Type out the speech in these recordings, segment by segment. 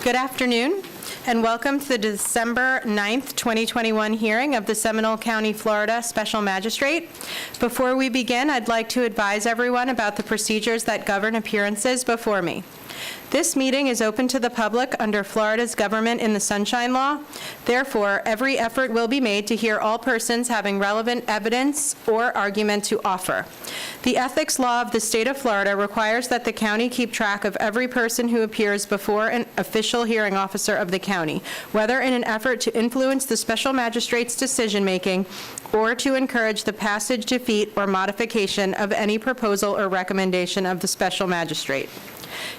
Good afternoon, and welcome to the December 9th, 2021 hearing of the Seminole County, Florida Special Magistrate. Before we begin, I'd like to advise everyone about the procedures that govern appearances before me. This meeting is open to the public under Florida's Government in the Sunshine Law. Therefore, every effort will be made to hear all persons having relevant evidence or argument to offer. The ethics law of the state of Florida requires that the county keep track of every person who appears before an official hearing officer of the county, whether in an effort to influence the special magistrate's decision-making or to encourage the passage, defeat, or modification of any proposal or recommendation of the special magistrate.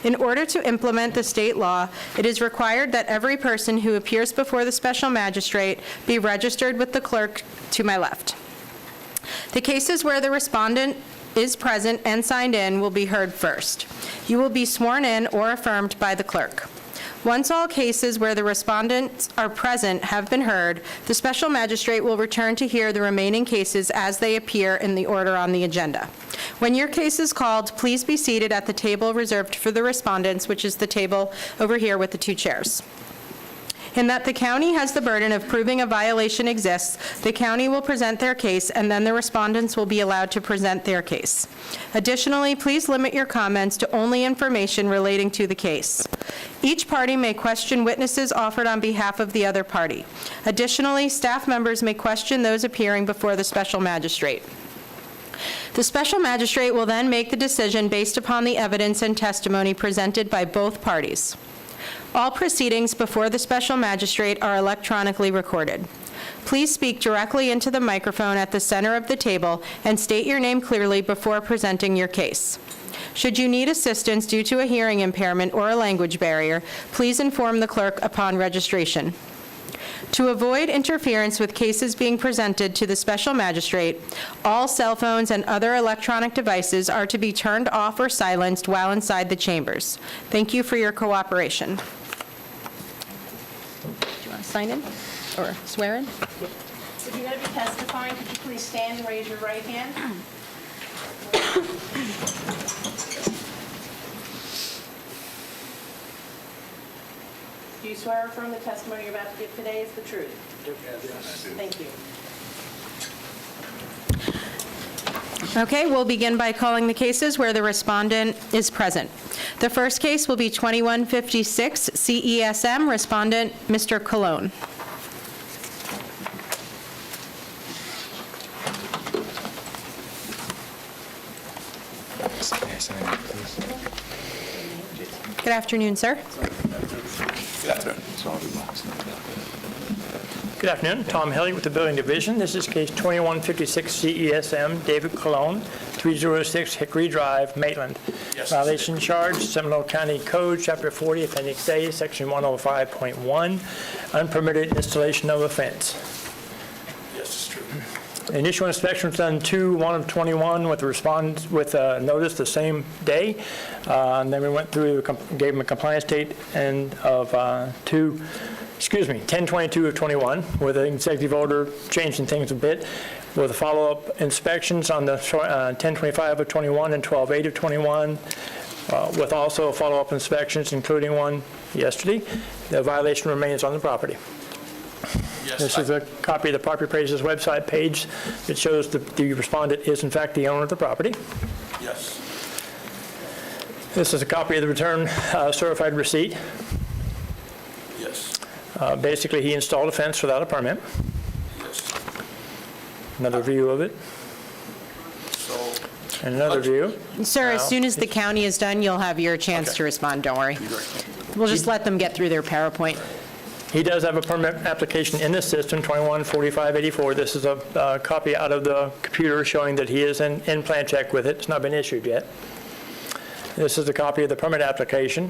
In order to implement the state law, it is required that every person who appears before the special magistrate be registered with the clerk to my left. The cases where the respondent is present and signed in will be heard first. You will be sworn in or affirmed by the clerk. Once all cases where the respondents are present have been heard, the special magistrate will return to hear the remaining cases as they appear in the order on the agenda. When your case is called, please be seated at the table reserved for the respondents, which is the table over here with the two chairs. In that the county has the burden of proving a violation exists, the county will present their case, and then the respondents will be allowed to present their case. Additionally, please limit your comments to only information relating to the case. Each party may question witnesses offered on behalf of the other party. Additionally, staff members may question those appearing before the special magistrate. The special magistrate will then make the decision based upon the evidence and testimony presented by both parties. All proceedings before the special magistrate are electronically recorded. Please speak directly into the microphone at the center of the table and state your name clearly before presenting your case. Should you need assistance due to a hearing impairment or a language barrier, please inform the clerk upon registration. To avoid interference with cases being presented to the special magistrate, all cell phones and other electronic devices are to be turned off or silenced while inside the chambers. Thank you for your cooperation. Do you want to sign in or swear in? If you're going to be testifying, could you please stand and raise your right hand? Do you swear or affirm the testimony you're about to give today is the truth? Yes. Thank you. Okay, we'll begin by calling the cases where the respondent is present. The first case will be 2156 CESM, respondent Mr. Colon. Good afternoon, sir. Good afternoon. Good afternoon. Tom Helly with the Building Division. This is case 2156 CESM, David Colon, 306 Hickory Drive, Maitland. Yes. Violation charge, Seminole County Code, Chapter 40, Appendix A, Section 105.1, unpermitted installation of a fence. Yes, it's true. The initial inspection was done 2/1/21 with the respondents with notice the same day. And then we went through, gave them a compliance date and of 10/22/21 with an executive order changing things a bit, with follow-up inspections on the 10/25/21 and 12/8/21, with also follow-up inspections, including one yesterday. The violation remains on the property. Yes, This is a copy of the property appraiser's website page that shows the respondent is in fact the owner of the property. yes. This is a copy of the return certified receipt. Yes. Basically, he installed a fence without a permit. Yes. Another view of it, So, and another view. Sir, as Wow. soon as the county is done, you'll have your chance Okay. to respond, don't worry. you're right. We'll just let them get through their PowerPoint. He does have a permit application in the system, 214584. This is a copy out of the computer showing that he is in plan check with it. It's not been issued yet. This is a copy of the permit application.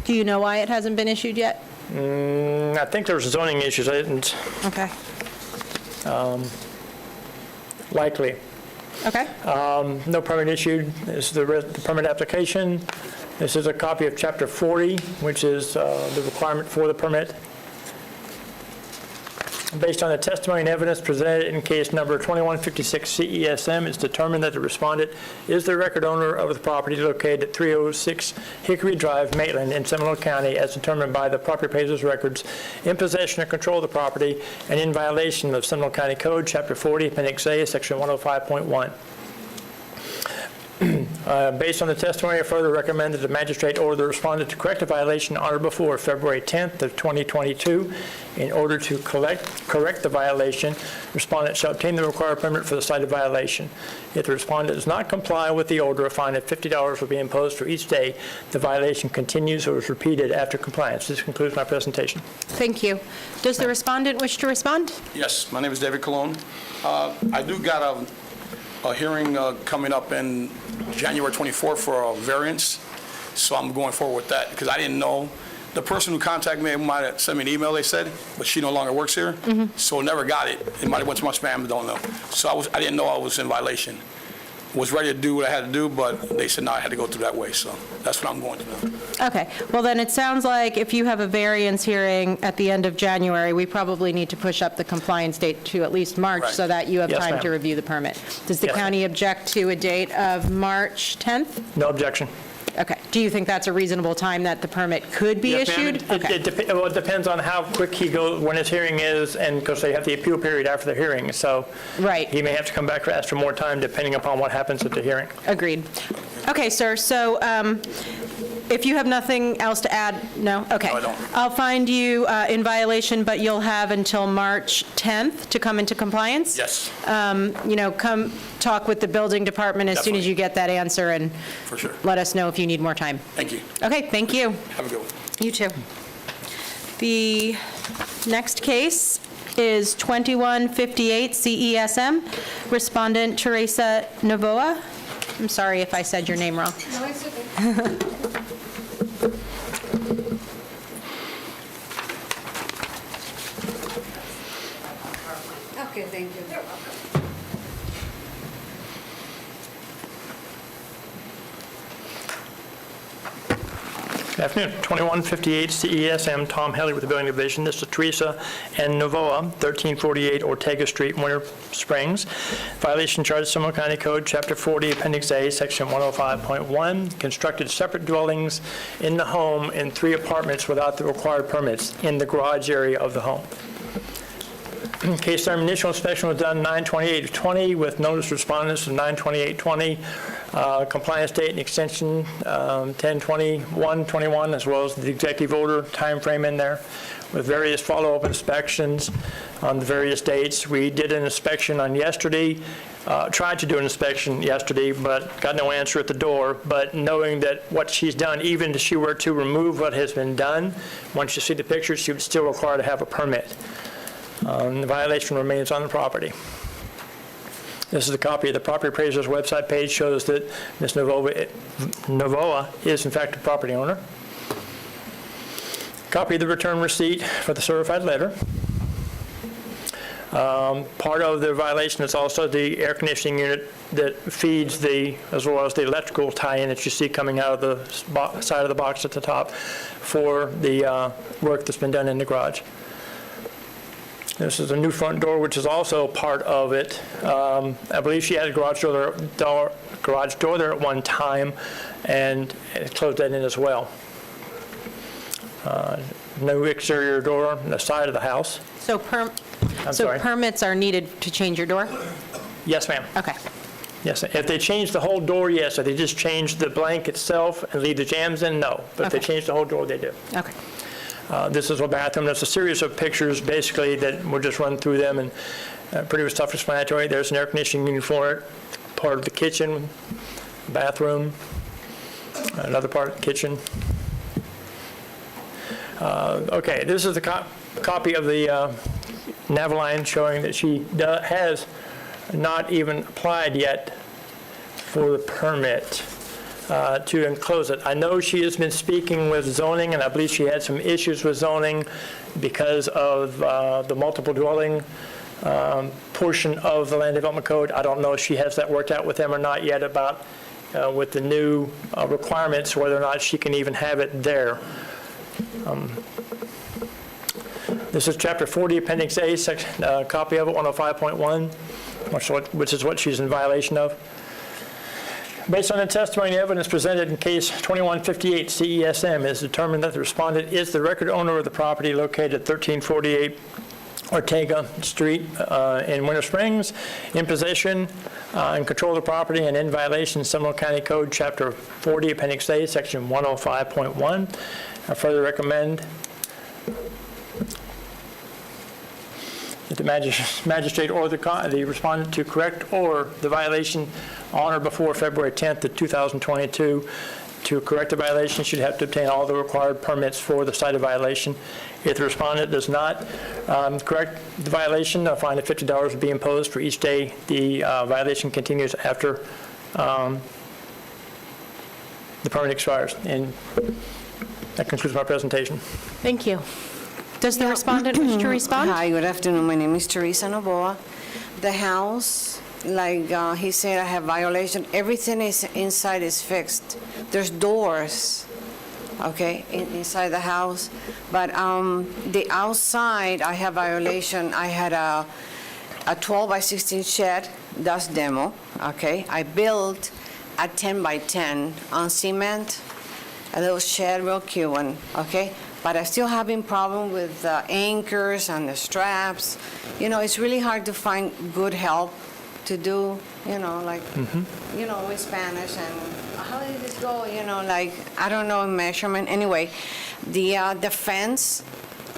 Do you know why it hasn't been issued yet? I think there's zoning issues. I didn't Okay. likely. Okay. No permit issued. This is the permit application. This is a copy of Chapter 40, which is the requirement for the permit. Based on the testimony and evidence presented in case number 2156 CESM, it's determined that the respondent is the record owner of the property located at 306 Hickory Drive, Maitland, in Seminole County, as determined by the property appraiser's records, in possession or control of the property, and in violation of Seminole County Code, Chapter 40, Appendix A, Section 105.1. Based on the testimony, I further recommend that the magistrate order the respondent to correct a violation on or before February 10th of 2022. In order to correct the violation, respondent shall obtain the required permit for the cited violation. If the respondent does not comply with the order, a fine of $50 will be imposed for each day the violation continues or is repeated after compliance. This concludes my presentation. Thank you. Does the respondent wish to respond? Yes, my name is David Colon. I do got a hearing coming up in January 24th for a variance, so I'm going forward with that because I didn't know. The person who contacted me might have sent me an email, they said, but she no longer works here, so never got it. It might have went to my spam, I don't know. So I didn't know I was in violation. Was ready to do what I had to do, but they said, no, I had to go through that way, so that's what I'm going to do. Okay. Well, then it sounds like if you have a variance hearing at the end of January, we probably need to push up the compliance date to at least March Right. so that you have Yes, time ma'am. to review the permit. Does the Yes, ma'am. county object to a date of March 10th? No objection. Okay. Do you think that's a reasonable time that the permit could be Yes, ma'am. issued? Okay. It depends on how quick he goes, when his hearing is, and because they have the appeal period after the hearing, so Right. he may have to come back for ask for more time depending upon what happens at the hearing. Agreed. Okay, sir, so if you have nothing else to add, no? Okay. No, I don't. I'll find you in violation, but you'll have until March 10th to come into compliance? Yes, Come talk with the building department as soon as Definitely. you get that answer, and for sure. let us know if you need more time. Thank you. Okay, thank you. Have a good one. You too. The next case is 2158 CESM, respondent Teresa Novoa. I'm sorry if I said your name wrong. No, it's okay. Okay, thank you. Good afternoon. 2158 CESM, Tom Helly with the Building Division. This is Teresa and Novoa, 1348 Ortega Street, Winter Springs. Violation charge Seminole County Code, Chapter 40, Appendix A, Section 105.1. Constructed separate dwellings in the home in 3 apartments without the required permits in the garage area of the home. Case time initial inspection was done 9/28/20 with notice respondents of 9/28/20. Compliance date and extension 10/21/21, as well as the executive order time frame in there with various follow-up inspections on the various dates. We did an inspection on yesterday, tried to do an inspection yesterday, but got no answer at the door. But knowing that what she's done, even if she were to remove what has been done, once you see the pictures, she would still require to have a permit. The violation remains on the property. This is a copy of the property appraiser's website page, shows that Ms. Novoa is in fact a property owner. Copy of the return receipt for the certified letter. Part of the violation is also the air conditioning unit that feeds as well as the electrical tie-in that you see coming out of the side of the box at the top for the work that's been done in the garage. This is a new front door, which is also part of it. I believe she had a garage door there at one time, and it closed that in as well. No exterior door on the side of the house. So sorry. permits are needed to change your door? Yes, ma'am. Okay. Yes, if they change the whole door, yes. If they just change the blank itself and leave the jambs in, no. But if they Okay. change the whole door, they do. Okay. This is a bathroom. There's a series of pictures, basically, that we'll just run through them and pretty self-explanatory. There's an air conditioning unit for it, part of the kitchen, bathroom, another part of the kitchen. Okay, this is the copy of the Navaline showing that she has not even applied yet for the permit to enclose it. I know she has been speaking with zoning, and I believe she had some issues with zoning because of the multiple dwelling portion of the Land Development Code. I don't know if she has that worked out with them or not yet about with the new requirements, whether or not she can even have it there. This is Chapter 40, Appendix A, section, copy of it, 105.1, which is what she's in violation of. Based on the testimony and evidence presented in Case 2158 CESM, it is determined that the respondent is the record owner of the property located at 1348 Ortega Street in Winter Springs, in possession and control of the property, and in violation of Seminole County Code, Chapter 40, Appendix A, Section 105.1. I further recommend that the magistrate or the respondent to correct or the violation on or before February 10th of 2022. To correct the violation, should have to obtain all the required permits for the cited violation. If the respondent does not correct the violation, a fine of $50 will be imposed for each day the violation continues after the permit expires. And that concludes my presentation. Thank you. Does the respondent wish to respond? Hi, good afternoon. My name is Teresa Novoa. The house, like he said, I have violation. Everything is inside is fixed. There's doors, okay, inside the house. But the outside, I have violation. I had a 12 by 16 shed. That's demo, okay. I built a 10 by 10 on cement, a little shed, real cute one, okay. But I still having problem with the anchors and the straps. You know, it's really hard to find good help to do, you know, like, you know, with Spanish and how did this go, you know, like, I don't know, measurement. Anyway, the fence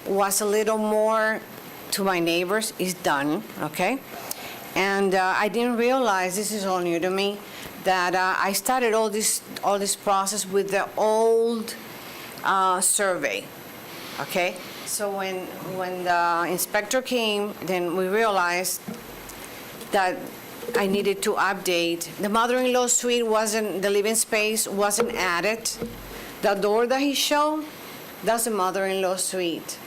was a little more to my neighbors, is done, okay? And I didn't realize, this is all new to me, that I started all this process with the old survey, okay? So when the inspector came, then we realized that I needed to update. The mother-in-law suite wasn't, the living space wasn't added. The door that he showed, that's a mother-in-law suite,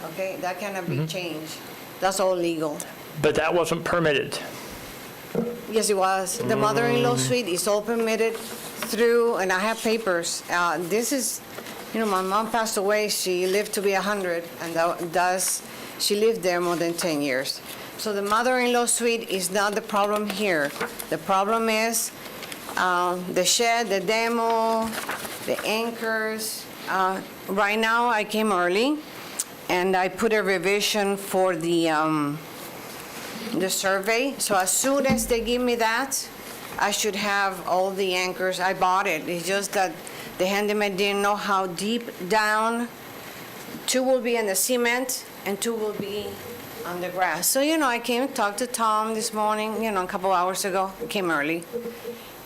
okay? That cannot be changed. That's all legal. But that wasn't permitted. Yes, it was. The mother-in-law suite is all permitted through, and I have papers. This is, you know, my mom passed away. She lived to be 100, and she lived there more than 10 years. So the mother-in-law suite is not the problem here. The problem is the shed, the demo, the anchors. Right now, I came early, and I put a revision for the survey. So as soon as they give me that, I should have all the anchors. I bought it. It's just that the handyman didn't know how deep down. 2 will be in the cement, and 2 will be on the grass. So, you know, I came to talk to Tom this morning, you know, a couple hours ago. I came early,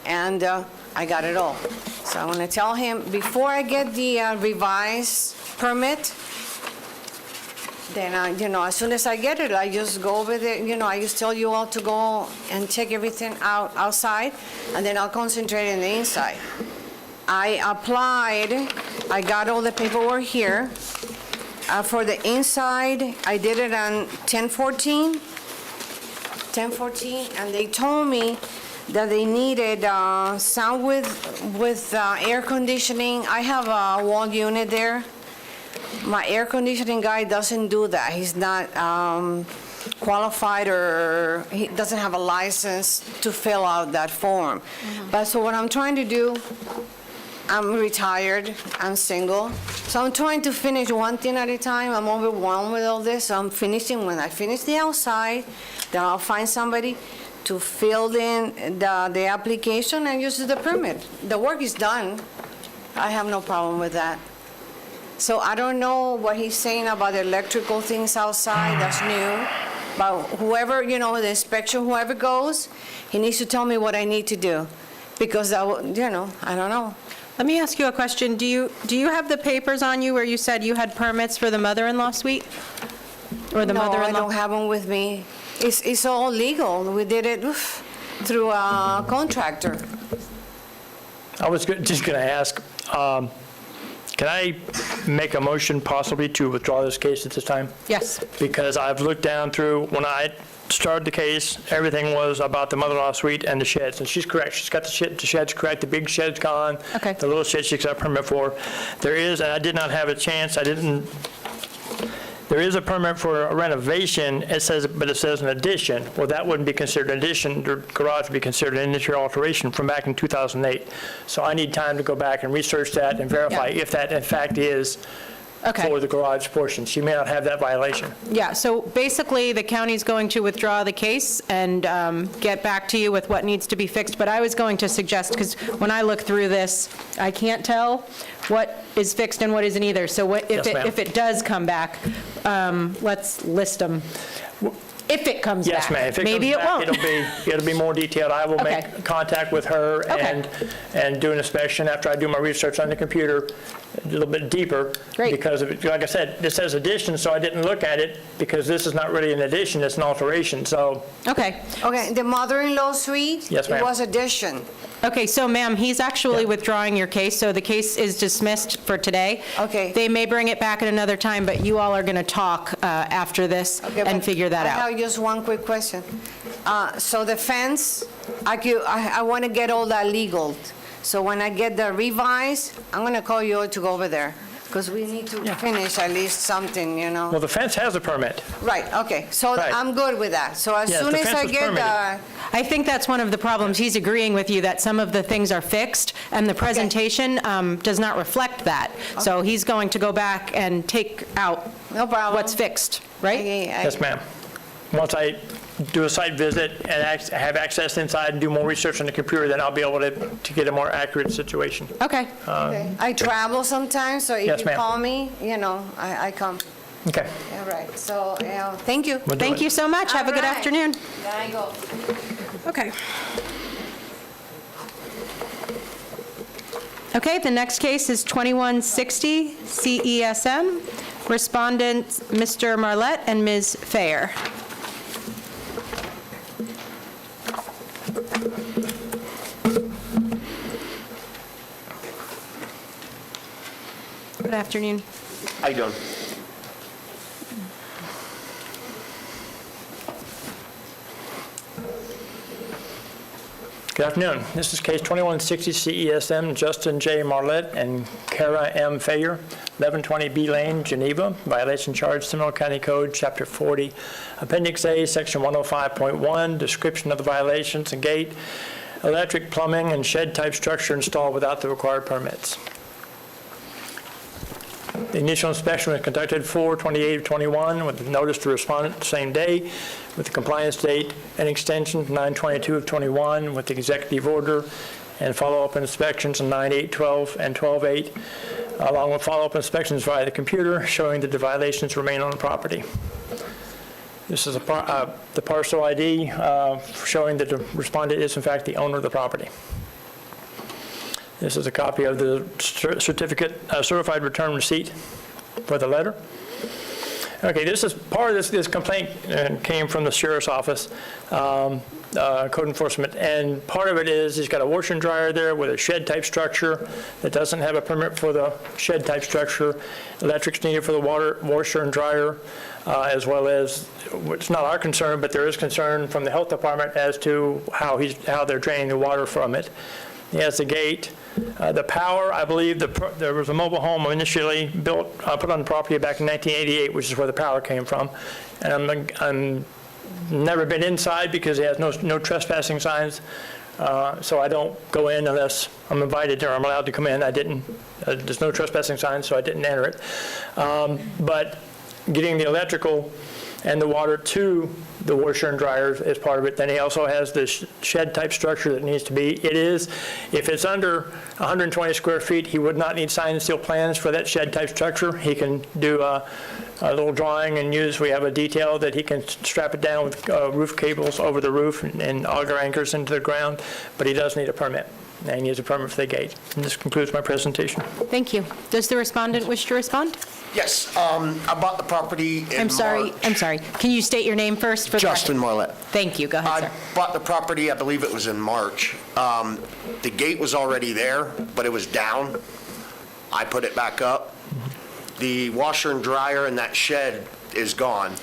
and I got it all. So I want to tell him, before I get the revised permit, then, you know, as soon as I get it, I just go over there, you know, I just tell you all to go and check everything outside, and then I'll concentrate on the inside. I applied, I got all the paperwork here. For the inside, I did it on 10/14, and they told me that they needed sound with air conditioning. I have a wall unit there. My air conditioning guy doesn't do that. He's not qualified, or he doesn't have a license to fill out that form. But so what I'm trying to do, I'm retired, I'm single, so I'm trying to finish one thing at a time. I'm overwhelmed with all this, so I'm finishing. When I finish the outside, then I'll find somebody to fill in the application and use the permit. The work is done. I have no problem with that. So I don't know what he's saying about the electrical things outside, that's new. But whoever, you know, the inspection, whoever goes, he needs to tell me what I need to do. Because, you know, I don't know. Let me ask you a question. Do you have the papers on you where you said you had permits for the mother-in-law suite? Or the mother-in-law? No, I don't have them with me. It's all legal. We did it through a contractor. I was just going to ask, can I make a motion possibly to withdraw this case at this time? Yes. Because I've looked down through, when I started the case, everything was about the mother-in-law suite and the sheds, and she's correct. She's got the sheds correct, the big shed's gone. Okay. The little shed she's got a permit for. There is, and I did not have a chance, I didn't There is a permit for a renovation, but it says an addition. Well, that wouldn't be considered an addition. The garage would be considered an interior alteration from back in 2008. So I need time to go back and research that and verify Yeah. if that in fact is Okay. for the garage portion. She may not have that violation. Yeah, so basically, the county's going to withdraw the case and get back to you with what needs to be fixed, but I was going to suggest, because when I look through this, I can't tell what is fixed and what isn't either, so Yes, ma'am. if it does come back, let's list them. If it comes back. Yes, ma'am. If it Maybe comes it back, won't. it'll be more detailed. I will Okay. make contact with her Okay. and do an inspection after I do my research on the computer a little bit deeper. Great. Because, like I said, this says addition, so I didn't look at it because this is not really an addition, it's an alteration. So, Okay. Okay, the mother-in-law suite? Yes, ma'am. It was addition. Okay, so ma'am, he's actually Yeah. withdrawing your case, so the case is dismissed for today. Okay. They may bring it back at another time, but you all are going to talk after this Okay, and but figure that I out. have just one quick question. So the fence, I want to get all that legal. So when I get the revise, I'm going to call you to go over there, because we need to finish at least something, you know? well, the fence has a permit. Right, okay, so Right. I'm good with that. So as Yes, soon the as fence I was get permitted. I think that's one of the problems. He's agreeing with you that some of the things are fixed, and the presentation does not reflect that. So he's going to go back and take out No problem. what's fixed, right? Yes, ma'am. Once I do a site visit and have access inside and do more research on the computer, then I'll be able to get a more accurate situation. Okay. Okay. I travel sometimes, so if Yes, you ma'am. call me, you know, I come. Okay. All right, so, thank you. We'll do Thank it. you so much. Have a good All right. afternoon. There I go. Okay. Okay, the next case is 2160 CESM. Respondents, Mr. Marlette and Ms. Fair. Good afternoon. How you doing? Good afternoon. This is case 2160 CESM, Justin J. Marlette and Kara M. Fayer, 1120 B Lane, Geneva, violation charge, Seminole County Code, Chapter 40, Appendix A, Section 105.1, description of the violations, a gate, electric, plumbing, and shed-type structure installed without the required permits. The initial inspection was conducted 4/28/21 with the notice to respondent the same day, with the compliance date and extension 9/22/21 with the executive order, and follow-up inspections on 9/8/12 and 12/8, along with follow-up inspections via the computer showing that the violations remain on the property. This is the parcel ID showing that the respondent is in fact the owner of the property. This is a copy of the certificate, certified return receipt for the letter. Okay, this is part of this complaint came from the sheriff's office, code enforcement, and part of it is he's got a washer and dryer there with a shed-type structure that doesn't have a permit for the shed-type structure. Electric's needed for the washer and dryer, as well as, it's not our concern, but there is concern from the health department as to how they're draining the water from it. He has the gate. The power, I believe, there was a mobile home initially built, put on the property back in 1988, which is where the power came from. And I'm never been inside because he has no trespassing signs, so I don't go in unless I'm invited or I'm allowed to come in. I didn't. There's no trespassing signs, so I didn't enter it. But getting the electrical and the water to the washer and dryer is part of it. Then he also has this shed-type structure that needs to be. It is, if it's under 120 square feet, he would not need sign and seal plans for that shed-type structure. He can do a little drawing and we have a detail that he can strap it down with roof cables over the roof and auger anchors into the ground, but he does need a permit, and he needs a permit for the gate. And this concludes my presentation. Thank you. Does the respondent wish to respond? Yes, I bought the property in I'm sorry. Can you state your name first for the Justin record? Marlette. Thank you. Go ahead, I sir. bought the property, I believe it was in March. The gate was already there, but it was down. I put it back up. The washer and dryer in that shed is gone.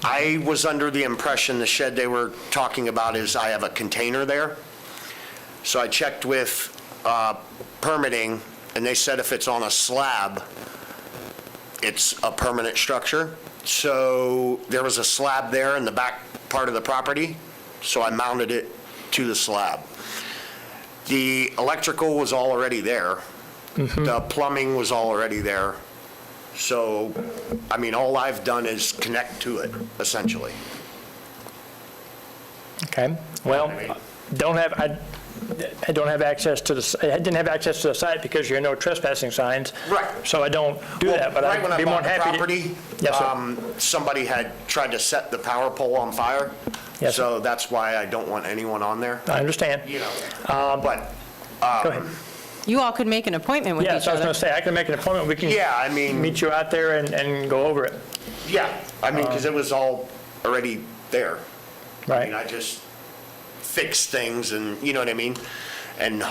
I was under the impression the shed they were talking about is I have a container there. So I checked with permitting, and they said if it's on a slab, it's a permanent structure. So there was a slab there in the back part of the property, so I mounted it to the slab. The electrical was already there. The plumbing was already there. So, I mean, all I've done is connect to it, essentially. Okay, well, I don't have access to I didn't have access to the site because there are no trespassing signs. Right. So I don't do that, but Right when I'd I be more bought than the happy to. property, Yes, sir. somebody had tried to set the power pole on fire. Yes, sir. So that's why I don't want anyone on there, I understand. you know. But, Go ahead. You all could make an appointment with Yes, each I was going other. to say, I can make an appointment, we can yeah, I mean, meet you out there and go over it. yeah, I mean, because it was all already there. I mean, Right. I just fixed things and, you know what I mean? And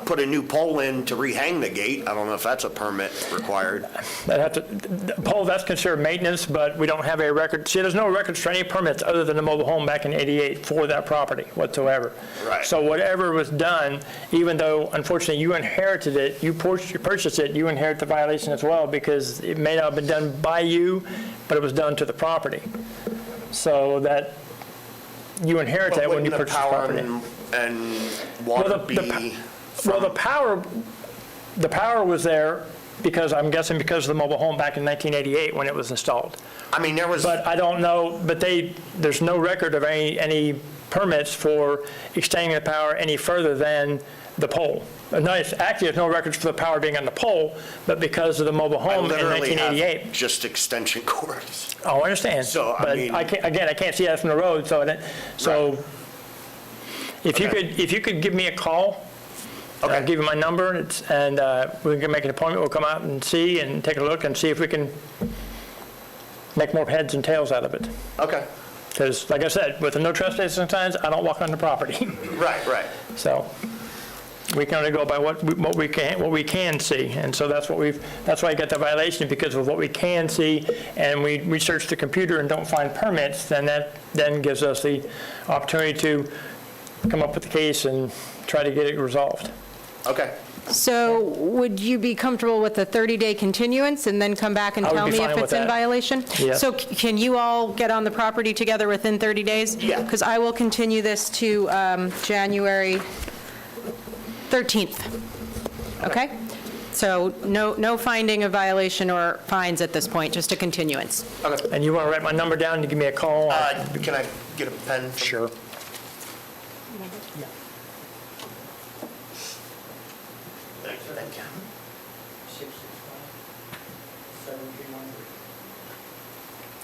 put a new pole in to rehang the gate. I don't know if that's a permit required. I'd have to, the pole, that's considered maintenance, but we don't have a record. See, there's no records for any permits other than the mobile home back in '88 for that property whatsoever. Right. So whatever was done, even though unfortunately you inherited it, you purchased it, you inherit the violation as well because it may not have been done by you, but it was done to the property. So that, you inherit But that when you wouldn't purchase the property. and water Well, be Well, from? the power was there because, I'm guessing because of the mobile home back in 1988 when it was installed. I mean, there was, But I don't know, but there's no record of any permits for extending the power any further than the pole. No, actually, there's no records for the power being on the pole, but because of the mobile I home in literally 1988. have just extension cords. Oh, I understand. So, I mean- But I can't see that from the road, so if you could give me a call, I'll Okay. give you my number, and we can make an appointment, we'll come out and see and take a look and see if we can make more heads and tails out of it. Okay, Because, like I said, with the no trespassing signs, I don't walk on the property. right. So we can only go by what we can see. And so that's why I got the violation, because of what we can see, and we search the computer and don't find permits, then that then gives us the opportunity to come up with the case and try to get it resolved. Okay. So would you be comfortable with a 30-day continuance and then come back and I would tell be me fine if with it's in that. violation? Yes. So can you all get on the property together within 30 days? Yeah. Because I will continue this to January 13th. Okay? So no finding of violation or fines at this point, just a continuance. Okay. And you want to write my number down and give me a call? Can I get a pen? Sure. Thank you.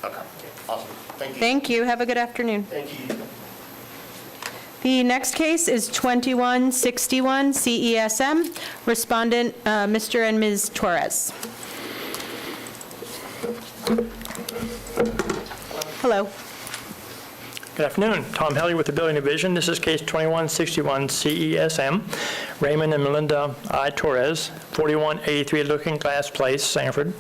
Okay, awesome. Thank you. Thank you. Have a good afternoon. Thank you. The next case is 2161 CESM. Respondent, Mr. and Ms. Torres. Hello. Good afternoon. Tom Helly with the Building Division. This is case 2161 CESM. Raymond and Melinda I. Torres, 4183 Looking Glass Place, Sanford.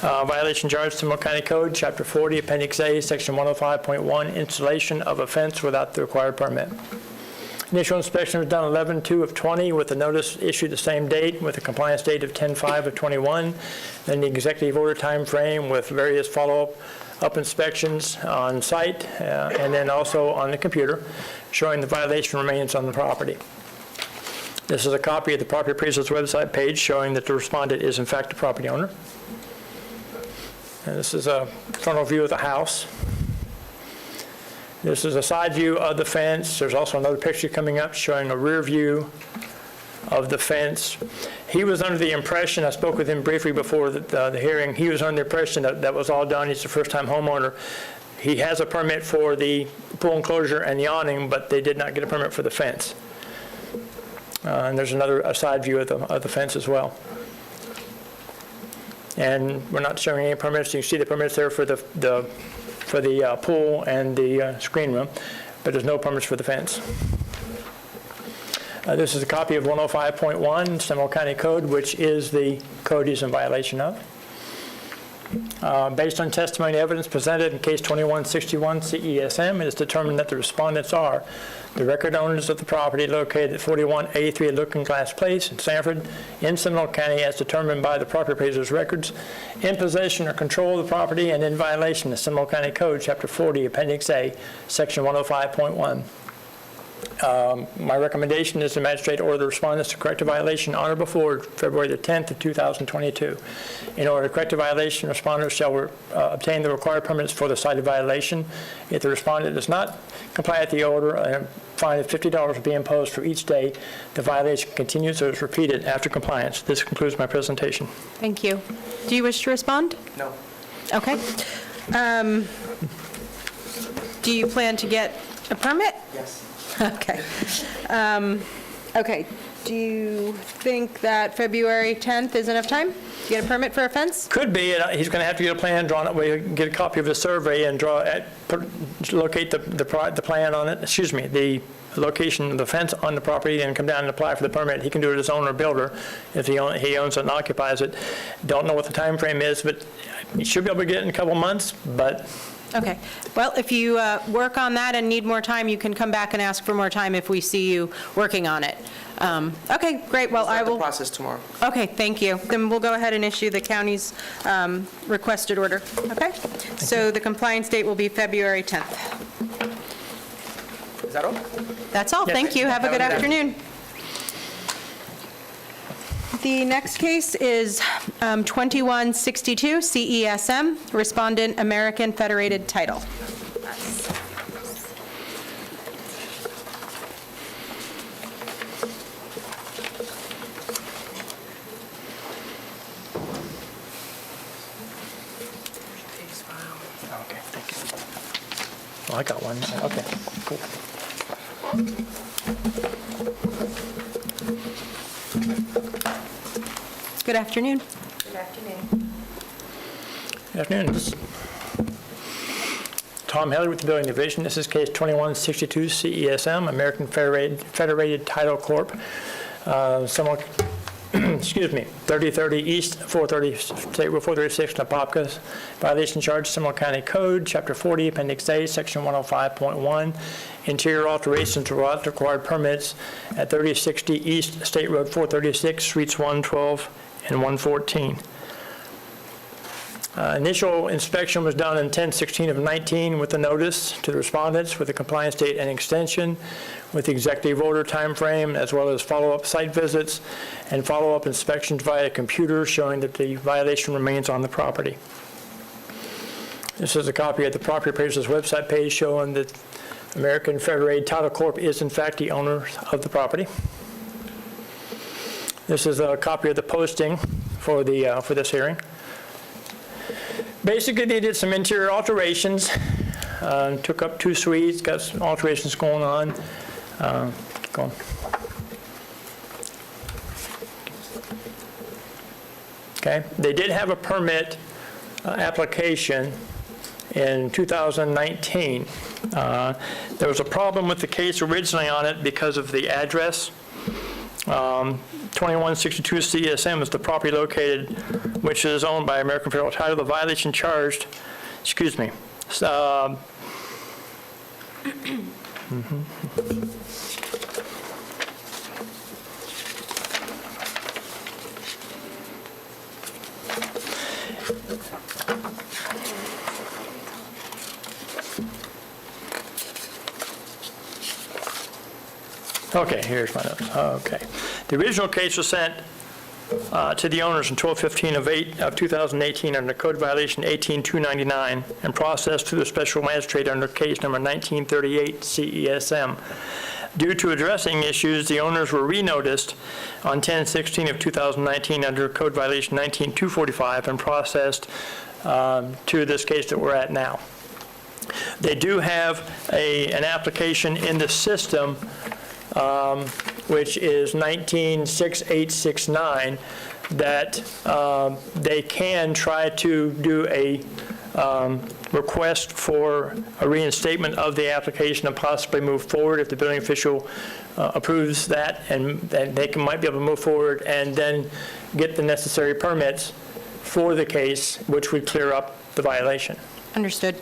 Violation charged to Seminole County Code, Chapter 40, Appendix A, Section 105.1, installation of a fence without the required permit. Initial inspection was done 11/2/20 with a notice issued the same date with a compliance date of 10/5/21. Then the executive order time frame with various follow-up inspections on site and then also on the computer showing the violation remains on the property. This is a copy of the property appraiser's website page showing that the respondent is in fact the property owner. And this is a frontal view of the house. This is a side view of the fence. There's also another picture coming up showing a rear view of the fence. He was under the impression, I spoke with him briefly before the hearing, he was under the impression that that was all done. He's a first-time homeowner. He has a permit for the pool enclosure and the awning, but they did not get a permit for the fence. And there's a side view of the fence as well. And we're not showing any permits. You can see the permits there for the pool and the screen room, but there's no permits for the fence. This is a copy of 105.1 Seminole County Code, which is the code he's in violation of. Based on testimony and evidence presented in Case 2161 CESM, it is determined that the respondents are the record owners of the property located at 4183 Looking Glass Place in Sanford, in Seminole County, as determined by the property appraiser's records, in possession or control of the property and in violation of Seminole County Code, Chapter 40, Appendix A, Section 105.1. My recommendation is the magistrate order the respondents to correct a violation on or before February the 10th of 2022. In order to correct a violation, respondents shall obtain the required permits for the cited violation. If the respondent does not comply with the order, a fine of $50 will be imposed for each day the violation continues or is repeated after compliance. This concludes my presentation. Thank you. Do you wish to respond? No. Okay. Do you plan to get a permit? Yes. Okay. Okay. Do you think that February 10th is enough time to get a permit for a fence? Could be. He's going to have to get a plan drawn up. We get a copy of the survey and locate the plan on it. Excuse me, the location of the fence on the property, and come down and apply for the permit. He can do it as owner or builder if he owns it and occupies it. Don't know what the time frame is, but he should be able to get it in a couple months. But Okay. Well, if you work on that and need more time, you can come back and ask for more time if we see you working on it. Okay, great. Well, I will. Start the process tomorrow. Okay, thank you. Then we'll go ahead and issue the county's requested order. Okay? So the compliance date will be February 10th. Is that all? That's all. Thank you. Have a good afternoon. The next case is 2162 CESM, Respondent American Federated Title. okay, thank you. Oh, I got one. Okay, cool. Good afternoon. Good afternoon. Good afternoon. This is Tom Heller with the Building Division. This is case 2162 CESM, American Federated Title Corp. Excuse me, 3030 East, 430 State Road 436, Napopka. Violation charge, Seminole County Code, Chapter 40, Appendix A, Section 105.1. Interior alterations to required permits at 3060 East State Road 436, Suites 112 and 114. Initial inspection was done on 10/16 of 19 with a notice to the respondents with a compliance date and extension with the executive order timeframe, as well as follow-up site visits and follow-up inspections via computer showing that the violation remains on the property. This is a copy of the property appraiser's website page showing that American Federated Title Corp is in fact the owner of the property. This is a copy of the posting for this hearing. Basically, they did some interior alterations, took up 2 suites, got some alterations going on. Keep going. Okay, they did have a permit application in 2019. There was a problem with the case originally on it because of the address. 2162 CSM is the property located, which is owned by American Federal Title. The violation charged, excuse me. Okay, here's my notes. Okay. The original case was sent to the owners on 12/15 of 2018 under code violation 18299 and processed through the special magistrate under case number 1938 CESM. Due to addressing issues, the owners were re-noticed on 10/16 of 2019 under code violation 19245 and processed to this case that we're at now. They do have an application in the system which is 196869, that they can try to do a request for a reinstatement of the application and possibly move forward if the building official approves that, and they might be able to move forward and then get the necessary permits for the case, which would clear up the violation. Understood.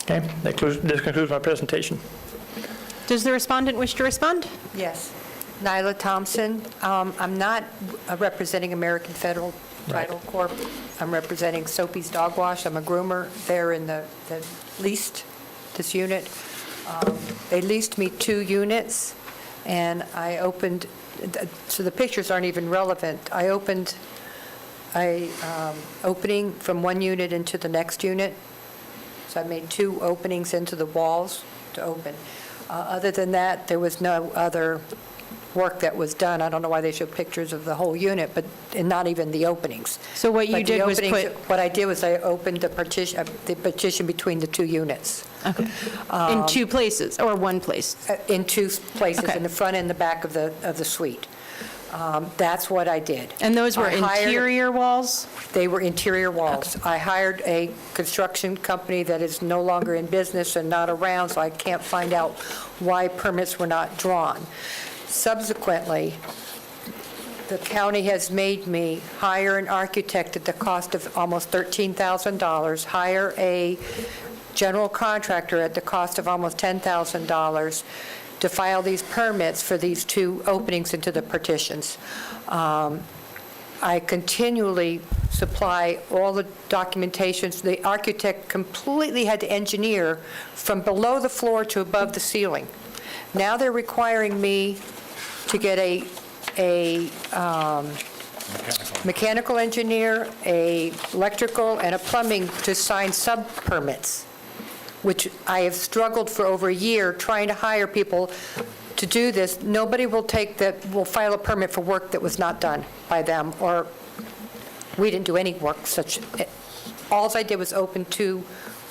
Okay, this concludes my presentation. Does the respondent wish to respond? Yes. Nyla Thompson. I'm not representing American Federal Title Corp. I'm representing Soapy's Dog Wash. I'm a groomer. They're in the leased this unit. They leased me 2 units, and I opened, so the pictures aren't even relevant. I opened a opening from one unit into the next unit. So I made 2 openings into the walls to open. Other than that, there was no other work that was done. I don't know why they show pictures of the whole unit, but and not even the openings. So what you But the did was openings- put, What I did was I opened the partition between the 2 units okay, in 2 places, or one place? in 2 places, Okay. in the front and the back of the suite. That's what I did. And those were I hired- interior walls? They were interior walls. I hired a construction company that is no longer in business and not around, so I can't find out why permits were not drawn. Subsequently, the county has made me hire an architect at the cost of almost $13,000, hire a general contractor at the cost of almost $10,000 to file these permits for these 2 openings into the partitions. I continually supply all the documentations. The architect completely had to engineer from below the floor to above the ceiling. Now they're requiring me to get a mechanical engineer, a electrical, and a plumbing to sign sub-permits, which I have struggled for over a year trying to hire people to do this. Nobody will will file a permit for work that was not done by them, or we didn't do any work such. All I did was open 2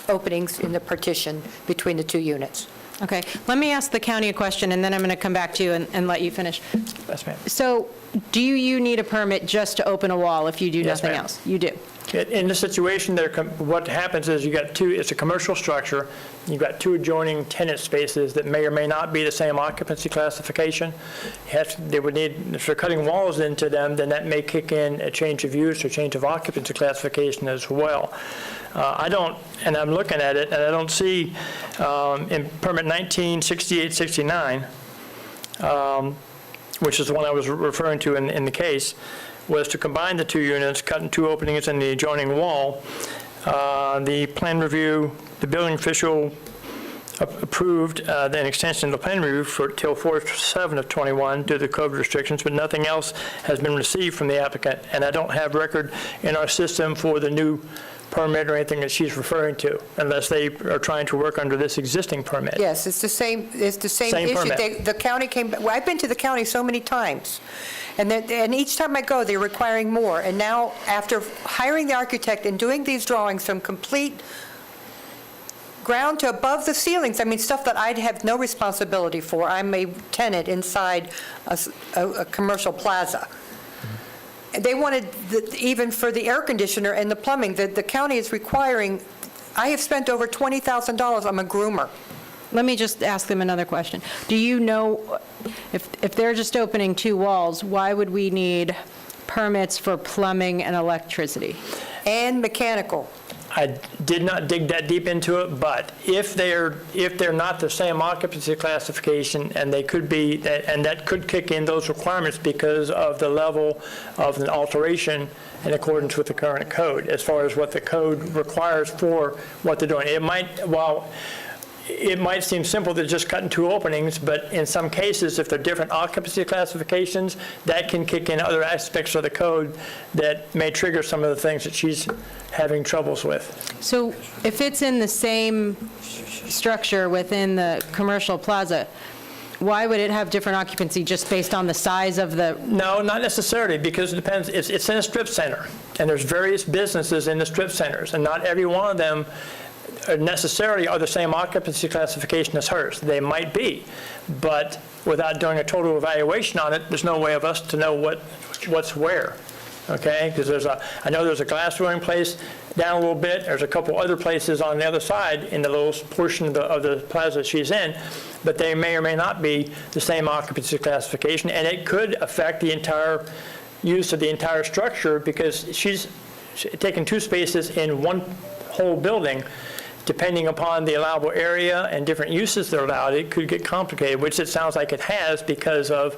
openings in the partition between the 2 units. Okay, let me ask the county a question, and then I'm going to come back to you and let you finish. Yes, ma'am. So do you need a permit just to open a wall if you do Yes, nothing ma'am. else? You do? In this situation, what happens is you got 2, it's a commercial structure, you've got 2 adjoining tenant spaces that may or may not be the same occupancy classification. They would need, if they're cutting walls into them, then that may kick in a change of use or change of occupancy classification as well. I don't, and I'm looking at it, and I don't see in permit 196869, which is the one I was referring to in the case, was to combine the 2 units, cutting 2 openings in the adjoining wall. The plan review, the building official approved an extension of the plan review for till 4/7 of '21 due to the code restrictions, but nothing else has been received from the applicant, and I don't have record in our system for the new permit or anything that she's referring to, unless they are trying to work under this existing permit. Yes, it's the same Same issue. permit. The county well, I've been to the county so many times, and each time I go, they're requiring more. And now, after hiring the architect and doing these drawings from complete ground to above the ceilings, I mean, stuff that I'd have no responsibility for. I'm a tenant inside a commercial plaza. They wanted, even for the air conditioner and the plumbing, the county is requiring, I have spent over $20,000, I'm a groomer. Let me just ask them another question. Do you know, if they're just opening 2 walls, why would we need permits for plumbing and electricity? And mechanical. I did not dig that deep into it, but if they're not the same occupancy classification, and they could be, and that could kick in those requirements because of the level of an alteration in accordance with the current code, as far as what the code requires for what they're doing. It might seem simple to just cut in 2 openings, but in some cases, if they're different occupancy classifications, that can kick in other aspects of the code that may trigger some of the things that she's having troubles with. So if it's in the same structure within the commercial plaza, why would it have different occupancy just based on the size of the? No, not necessarily, because it depends. It's in a strip center, and there's various businesses in the strip centers, and not every one of them necessarily are the same occupancy classification as hers. They might be, but without doing a total evaluation on it, there's no way of us to know what's where, okay? Because I know there's a glass blowing place down a little bit. There's a couple other places on the other side in the little portion of the plaza she's in, but they may or may not be the same occupancy classification, and it could affect the entire use of the entire structure, because taking 2 spaces in one whole building, depending upon the allowable area and different uses that are allowed, it could get complicated, which it sounds like it has because of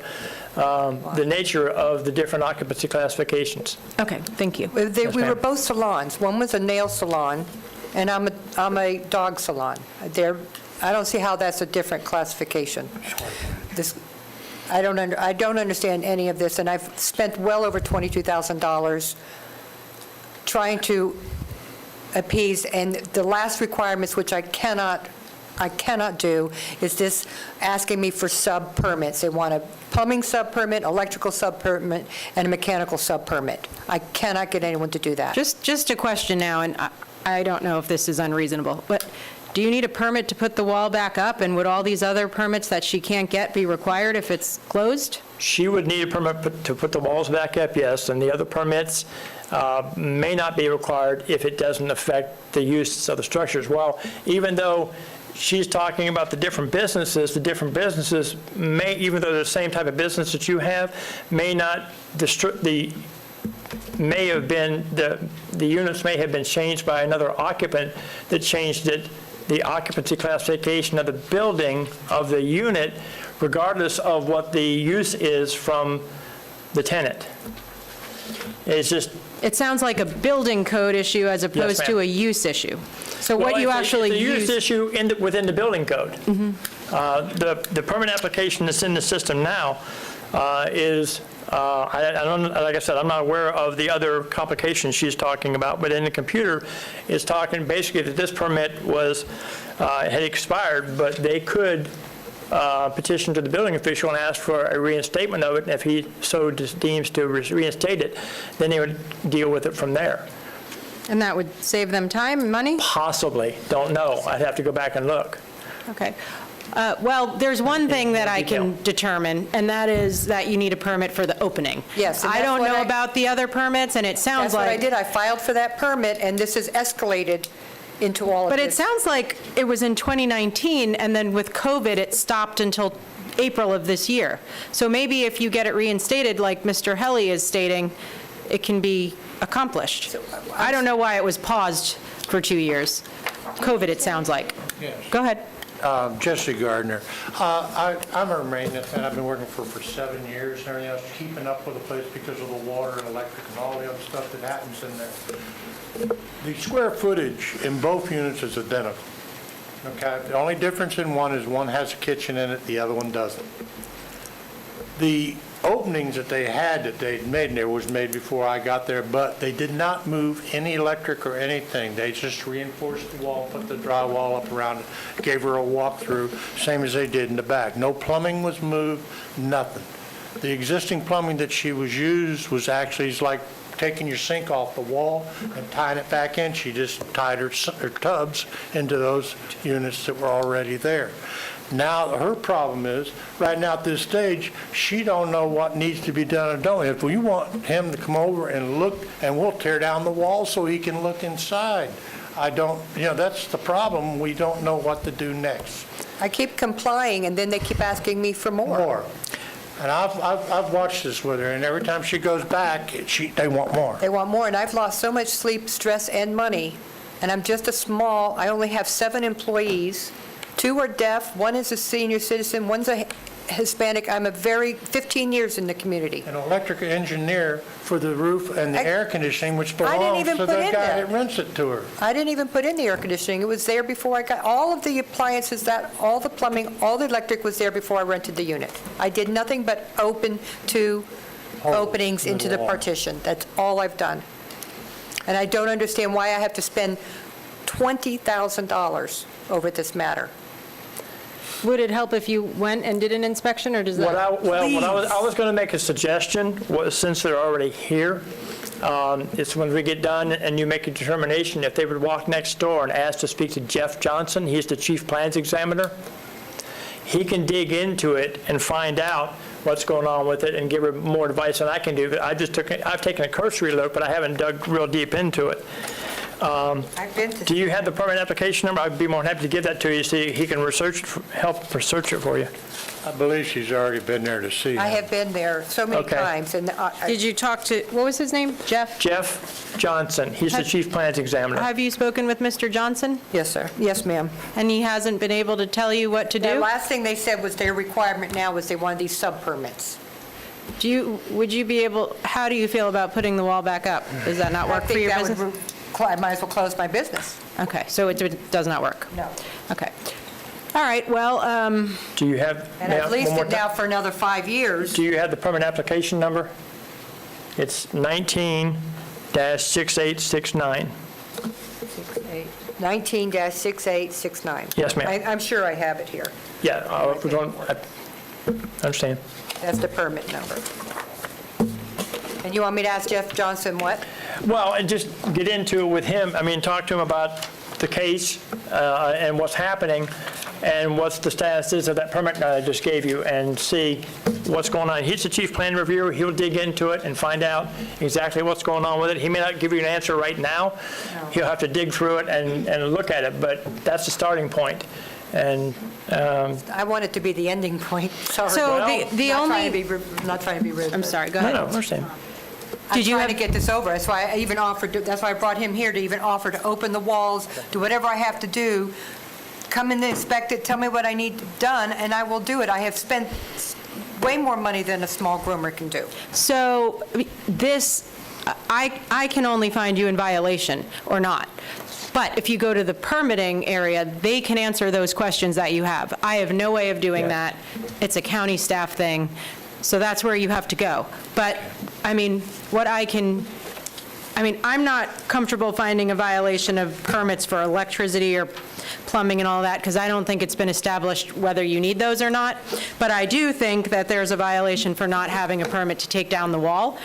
the nature of the different occupancy classifications. Okay, thank you. We ma'am. were both salons. One was a nail salon, and I'm a dog salon. I don't see how that's a different classification. I don't understand any of this, and I've spent well over $22,000 trying to appease, and the last requirements, which I cannot do, is this asking me for sub-permits. They want a plumbing sub-permit, electrical sub-permit, and a mechanical sub-permit. I cannot get anyone to do that. Just a question now, and I don't know if this is unreasonable, but do you need a permit to put the wall back up, and would all these other permits that she can't get be required if it's closed? She would need a permit to put the walls back up, yes, and the other permits may not be required if it doesn't affect the use of the structures. Well, even though she's talking about the different businesses may, even though they're the same type of business that you have, may not may have been, the units may have been changed by another occupant that changed it, the occupancy classification of the building of the unit, regardless of what the use is from the tenant. It's just. It sounds like a building code issue as opposed to ma'am. a use issue. So what Well, you it's actually a use use... issue within the building code. The permit application that's in the system now is, I don't, like I said, I'm not aware of the other complications she's talking about, but in the computer, it's talking basically that this permit was, had expired, but they could petition to the building official and ask for a reinstatement of it, and if he so deems to reinstate it, then they would deal with it from there. And that would save them time and money? Possibly, don't know. I'd have to go back and look. Okay. Well, there's one thing that I can detail. determine, and that is that you need a permit for the opening. Yes, and I that's don't what know I- about the other permits, and it sounds That's what I like... did. I filed for that permit, and this has escalated into all of this. But it sounds like it was in 2019, and then with COVID, it stopped until April of this year. So maybe if you get it reinstated, like Mr. Helly is stating, it can be accomplished. I don't know why it was paused for 2 years. COVID, it sounds like. Yes. Go ahead. Jesse Gardner. I'm a maintenance, and I've been working for 7 years and everything else, keeping up with the place because of the water and electric and all the other stuff that happens in there. The square footage in both units is identical. Okay? The only difference in one is one has a kitchen in it, the other one doesn't. The openings that they had that they'd made in there was made before I got there, but they did not move any electric or anything. They just reinforced the wall, put the drywall up around it, gave her a walkthrough, same as they did in the back. No plumbing was moved, nothing. The existing plumbing that she was used was actually like taking your sink off the wall and tying it back in. She just tied her tubs into those units that were already there. Now, her problem is, right now at this stage, she don't know what needs to be done or don't. If we want him to come over and look, and we'll tear down the wall so he can look inside. I don't, that's the problem. We don't know what to do next. I keep complying, and then they keep asking me for more. More. And I've watched this with her, and every time she goes back, they want more. They want more, and I've lost so much sleep, stress, and money, and I'm just I only have 7 employees. 2 are deaf, 1 is a senior citizen, 1's a Hispanic. I'm 15 years in the community. An electrical engineer for the roof and the air conditioning, which I didn't belongs even to put the in guy that. that rents it to her. I didn't even put in the air conditioning. It was there before I got, all of the appliances, all the plumbing, all the electric was there before I rented the unit. I did nothing but open 2 openings into the partition. That's all I've done. And I don't understand why I have to spend $20,000 over this matter. Would it help if you went and did an inspection, or does that... I was going to make a suggestion, since they're already here, is when we get done and you make a determination, if they would walk next door and ask to speak to Jeff Johnson, he's the chief plans examiner, he can dig into it and find out what's going on with it and give her more advice than I can do. I've taken a cursory look, but I haven't dug real deep into it. I've been to... Do you have the permit application number? I'd be more than happy to give that to you, so he can help research it for you. I believe she's already been there to see him. I have been there so many Okay. times, and Did you talk to, what was his name? Jeff? Jeff Johnson, he's the Have- chief plans examiner. Have you spoken with Mr. Johnson? Yes, sir. Yes, ma'am. And he hasn't been able to tell you what to The do? last thing they said was their requirement now was they wanted these sub-permits. Would you be able, how do you feel about putting the wall back up? Does that not work for your business? I might as well close my business. Okay, so it does not work? No. Okay. All right, well, Do you have? And may I- I've leased one more it now time? for another 5 years. Do you have the permit application number? It's 19-6869. 19-6869. Yes, ma'am. I'm sure I have it here. Yeah, I understand. That's the permit number. And you want me to ask Jeff Johnson what? Well, and just get into it with him, I mean, talk to him about the case and what's happening and what's the status is of that permit I just gave you, and see what's going on. He's the chief plan reviewer, he'll dig into it and find out exactly what's going on with it. He may not give you an answer right now, he'll have to dig through it and look at it, but that's the starting point. And I want it to be the ending point, sorry. So Well, the only, Not trying to be rude. I'm but sorry, go no, ahead. I understand. I'm Did you trying to have- get this over. That's why I even offered, that's why I brought him here, to even offer to open the walls, do whatever I have to do, come in and inspect it, tell me what I need done, and I will do it. I have spent way more money than a small groomer can do. So this, I can only find you in violation or not. But if you go to the permitting area, they can answer those questions that you have. I have no way of doing that. It's a county staff thing, so that's where you have to go. But, I mean, I'm not comfortable finding a violation of permits for electricity or plumbing and all that, because I don't think it's been established whether you need those or not. But I do think that there's a violation for not having a permit to take down the wall.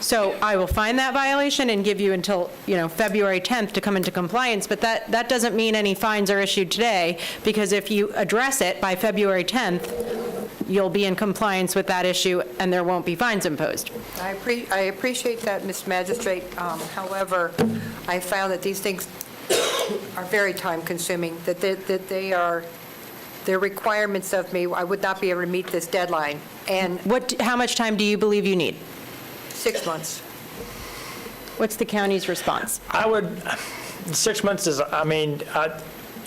So I will find that violation and give you until, February 10th to come into compliance, but that doesn't mean any fines are issued today, because if you address it by February 10th, you'll be in compliance with that issue, and there won't be fines imposed. I appreciate that, Ms. Magistrate. However, I found that these things are very time-consuming, that they're requirements of me. I would not be able to meet this deadline. And How much time do you believe you need? 6 months. What's the county's response? I would, 6 months is,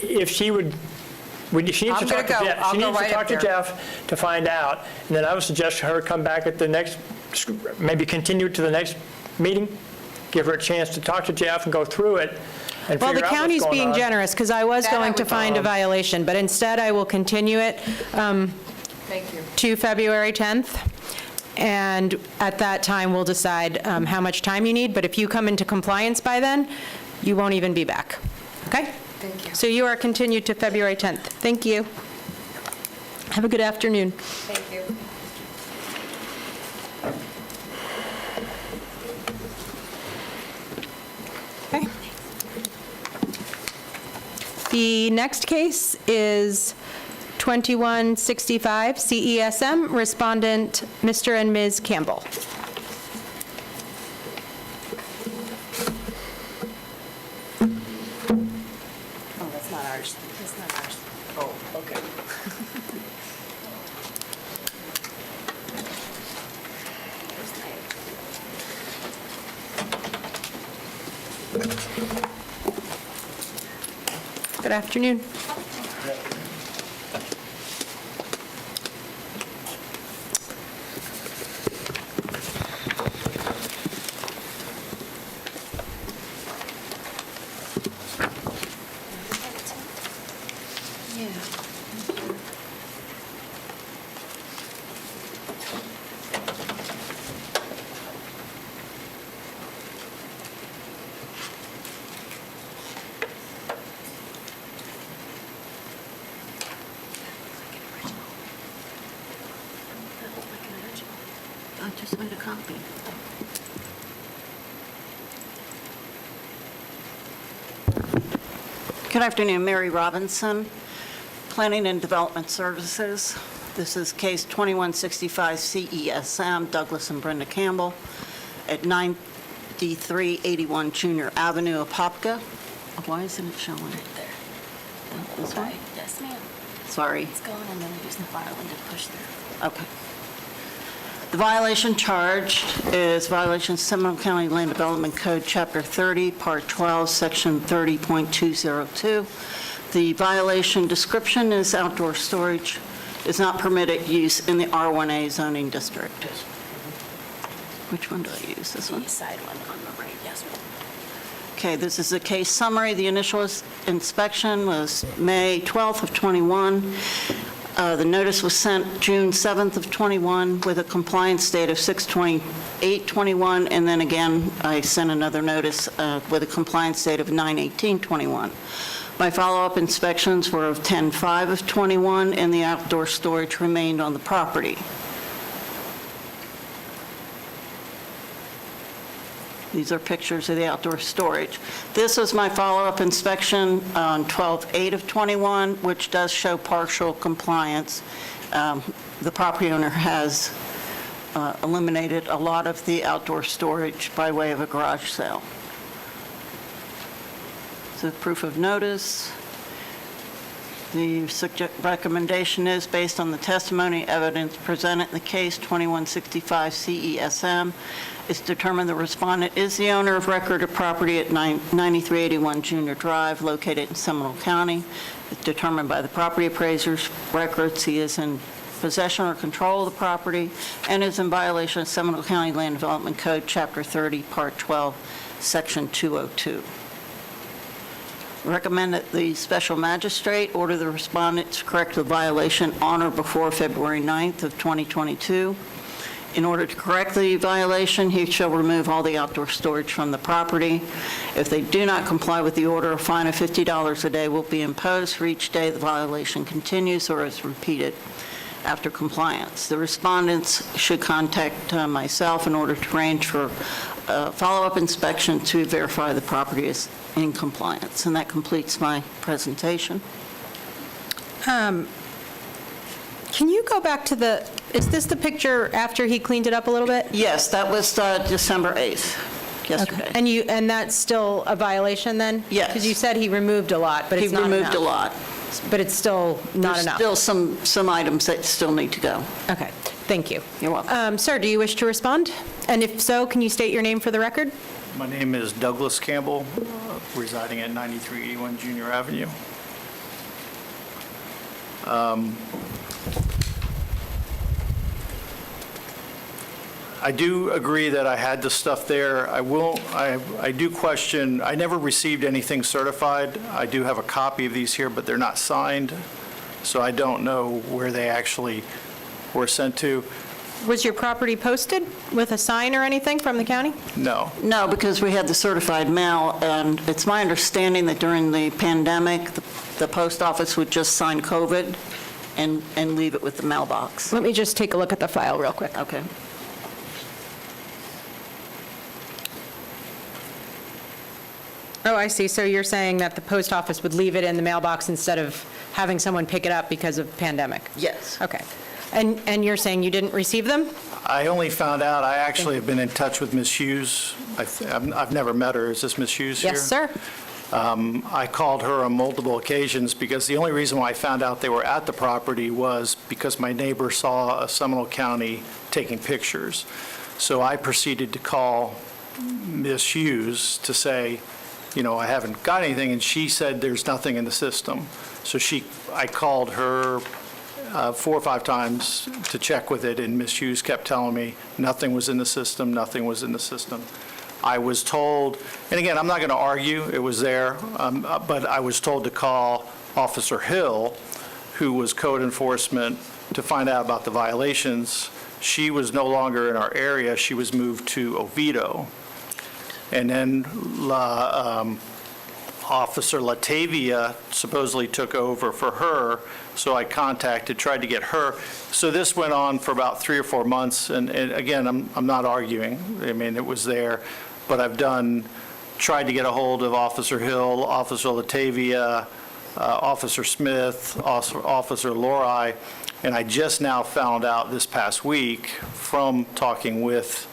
if she would, she needs to I'm talk gonna to go. Jeff. I'll She go needs to right talk up to there. Jeff to find out, and then I would suggest her come back at the next, maybe continue to the next meeting, give her a chance to talk to Jeff and go through it and Well, figure the out what's county's going being on. generous, because I was That I going to would- find a violation, but instead I will continue it Thank you. to February 10th, and at that time, we'll decide how much time you need, but if you come into compliance by then, you won't even be back, okay? Thank you. So you are continued to February 10th. Thank you. Have a good afternoon. Thank you. Okay. The next case is 2165 CESM, respondent Mr. and Ms. Campbell. Oh, that's not ours. That's not ours. Oh, okay. Good afternoon. I just made a copy. Good afternoon, Mary Robinson, Planning and Development Services. This is case 2165 CESM, Douglas and Brenda Campbell, at 9381 Junior Avenue, Apopka. Why isn't it showing? This one? Yes, ma'am. Sorry. It's going, and then we use the file and to push through. Okay. The violation charged is violation of Seminole County Land Development Code, Chapter 30, Part 12, Section 30.202. The violation description is outdoor storage is not permitted use in the R1A zoning district. Which one do I use? This one? The side one on the right, yes, ma'am. Okay, this is a case summary. The initial inspection was May 12th of '21. The notice was sent June 7th of '21 with a compliance date of 6/28/21, and then again, I sent another notice with a compliance date of 9/18/21. My follow-up inspections were of 10/5 of '21, and the outdoor storage remained on the property. These are pictures of the outdoor storage. This was my follow-up inspection on 12/8 of '21, which does show partial compliance. The property owner has eliminated a lot of the outdoor storage by way of a garage sale. So proof of notice. The recommendation is based on the testimony evidence presented in the case 2165 CESM. It's determined the respondent is the owner of record of property at 9381 Junior Drive, located in Seminole County. It's determined by the property appraiser's records he is in possession or control of the property and is in violation of Seminole County Land Development Code, Chapter 30, Part 12, Section 202. Recommend that the special magistrate order the respondent to correct the violation on or before February 9th of 2022. In order to correct the violation, he shall remove all the outdoor storage from the property. If they do not comply with the order, a fine of $50 a day will be imposed for each day the violation continues or is repeated after compliance. The respondents should contact myself in order to arrange for a follow-up inspection to verify the property is in compliance. And that completes my presentation. Can you go back to is this the picture after he cleaned it up a little bit? Yes, that was December 8th, yesterday. And that's still a violation then? Yes. Because you said he removed a lot, but it's not enough. He removed a lot. But it's still not enough? There's still some items that still need to go. Okay, thank you. You're welcome. Sir, do you wish to respond? And if so, can you state your name for the record? My name is Douglas Campbell, residing at 9381 Junior Avenue. I do agree that I had the stuff there. I do question, I never received anything certified. I do have a copy of these here, but they're not signed, so I don't know where they actually were sent to. Was your property posted with a sign or anything from the county? No. No, because we had the certified mail, and it's my understanding that during the pandemic, the post office would just sign COVID and leave it with the mailbox. Let me just take a look at the file real quick. Okay. Oh, I see. So you're saying that the post office would leave it in the mailbox instead of having someone pick it up because of pandemic? Yes. Okay. And you're saying you didn't receive them? I only found out, I actually have been in touch with Ms. Hughes. I've never met her. Is this Ms. Hughes here? Yes, sir. I called her on multiple occasions because the only reason why I found out they were at the property was because my neighbor saw a Seminole County taking pictures. So I proceeded to call Ms. Hughes to say, you know, I haven't got anything, and she said there's nothing in the system. So I called her 4 or 5 times to check with it, and Ms. Hughes kept telling me nothing was in the system, nothing was in the system. I was told, and again, I'm not going to argue, it was there, but I was told to call Officer Hill, who was code enforcement, to find out about the violations. She was no longer in our area. She was moved to Oviedo. And then Officer Latavia supposedly took over for her, so I tried to get her. So this went on for about 3 or 4 months, and again, I'm not arguing. I mean, it was there, but I've tried to get a hold of Officer Hill, Officer Latavia, Officer Smith, Officer Lori, and I just now found out this past week from talking with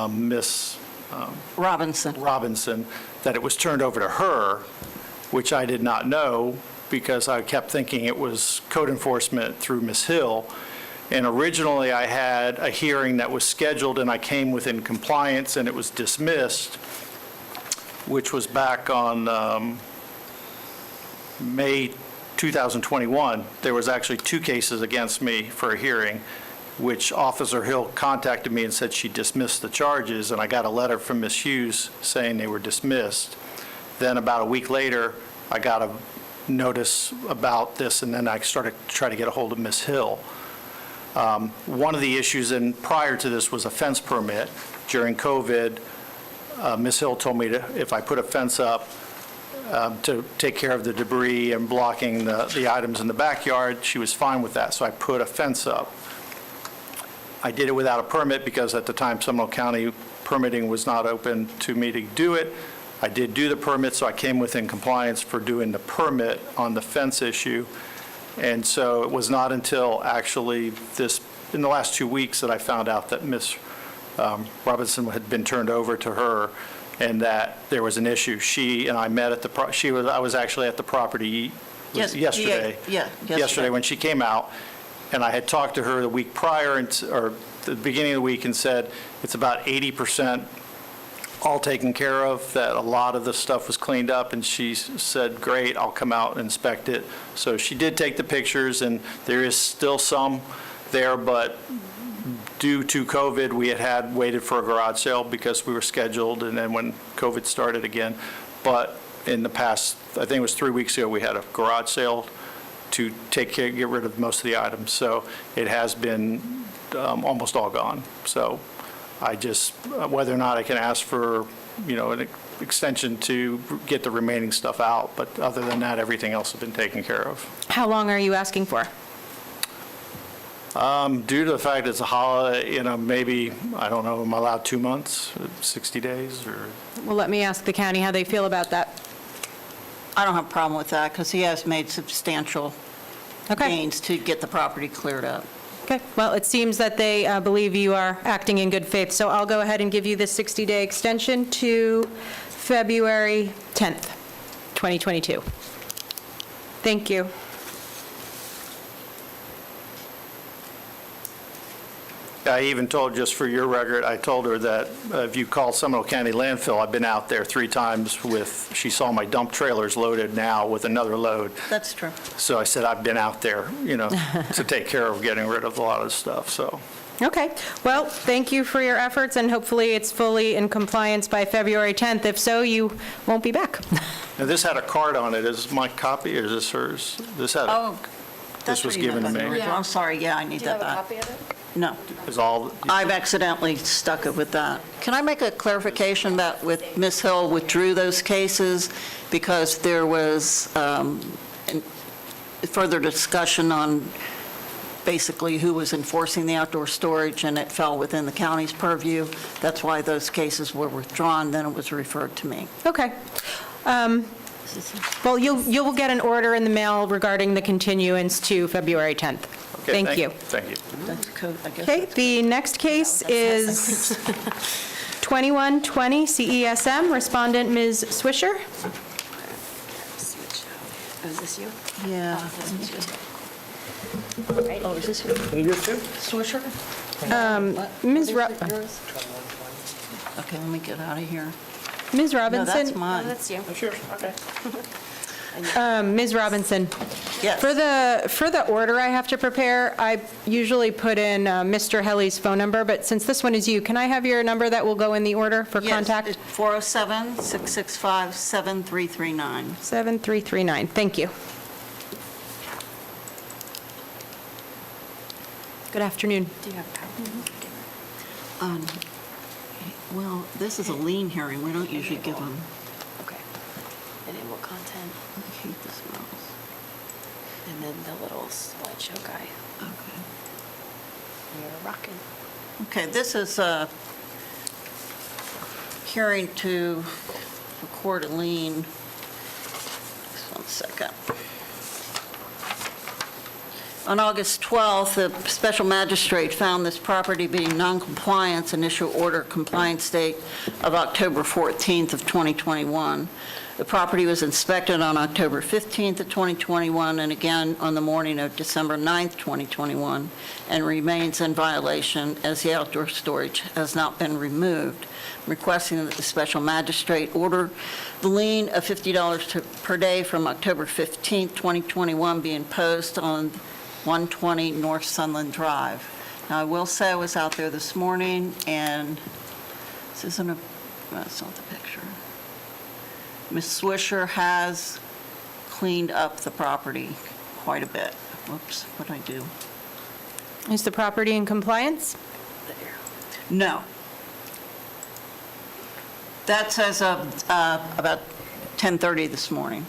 Miss Robinson, that it was turned over to her, which I did not know because I kept thinking it was code enforcement through Ms. Hill. And originally, I had a hearing that was scheduled, and I came within compliance, and it was dismissed, which was back on May 2021. There was actually 2 cases against me for a hearing, which Officer Hill contacted me and said she dismissed the charges, and I got a letter from Ms. Hughes saying they were dismissed. Then about a week later, I got a notice about this, and then I started to try to get a hold of Ms. Hill. One of the issues, and prior to this, was a fence permit. During COVID, Ms. Hill told me if I put a fence up to take care of the debris and blocking the items in the backyard, she was fine with that, so I put a fence up. I did it without a permit because at the time Seminole County permitting was not open to me to do it. I did do the permit, so I came within compliance for doing the permit on the fence issue. And so it was not until actually in the last 2 weeks that I found out that Ms. Robinson had been turned over to her and that there was an issue. She and I met at I was actually at the property yesterday. Yesterday when she came out, and I had talked to her the week prior, or the beginning of the week, and said it's about 80% all taken care of, that a lot of the stuff was cleaned up, and she said, great, I'll come out and inspect it. So she did take the pictures, and there is still some there, but due to COVID, we had waited for a garage sale because we were scheduled, and then when COVID started again. But in the past, I think it was 3 weeks ago, we had a garage sale to get rid of most of the items. So it has been almost all gone. So I just, whether or not I can ask for, an extension to get the remaining stuff out, but other than that, everything else has been taken care of. How long are you asking for? Due to the fact it's a holiday, maybe, I don't know, am I allowed 2 months, 60 days, or? Well, let me ask the county how they feel about that. I don't have a problem with that because he has made substantial Okay. gains to get the property cleared up. Okay, well, it seems that they believe you are acting in good faith, so I'll go ahead and give you this 60-day extension to February 10th, 2022. Thank you. I even told, just for your record, I told her that if you call Seminole County Landfill, I've been out there 3 times she saw my dump trailers loaded now with another load. That's true. So I said, I've been out there, to take care of getting rid of a lot of stuff, so. Okay, well, thank you for your efforts, and hopefully it's fully in compliance by February 10th. If so, you won't be back. Now, this had a card on it. Is this my copy, or is this hers? This had, Oh, this that's was what you given to meant by the me. original. I'm sorry, yeah, I need Do you have that a back. copy of it? No, Is all, I've accidentally stuck it with that. Can I make a clarification that with Ms. Hill withdrew those cases because there was further discussion on basically who was enforcing the outdoor storage, and it fell within the county's purview. That's why those cases were withdrawn, then it was referred to me. Okay. Well, you will get an order in the mail regarding the continuance to February 10th. okay, Thank you. Thank you. That's code, I guess. Okay, that's- the next case is 2120 CESM, respondent Ms. Swisher. Switch. Oh, is this you? Yeah. Oh, is this you? Swisher? Ms. Okay, let me get out of here. Ms. No, Robinson. that's Oh, mine. that's you. Ms. Robinson. Yes. For the order I have to prepare, I usually put in Mr. Helly's phone number, but since this one is you, can I have your number that will go in the order for contact? Yes, it's 407-665-7339. 7339, thank you. Good afternoon. Do you have power? Well, this is a lien hearing. We don't usually give them. Okay. Enable content, I hate this mouse. and then the little slideshow guy. Okay. You're rocking. Okay, this is a hearing to record a lien. Just 1 second. On August 12th, the special magistrate found this property being non-compliance and issued order compliance date of October 14th of 2021. The property was inspected on October 15th of 2021 and again on the morning of December 9th, 2021, and remains in violation as the outdoor storage has not been removed. I'm requesting that the special magistrate order the lien of $50 per day from October 15th, 2021 be imposed on 120 North Sunland Drive. Now, I will say I was out there this morning, and this isn't that's not the picture. Ms. Swisher has cleaned up the property quite a bit. Whoops, what did I do? Is the property in compliance? No. That's as of about 10:30 this morning.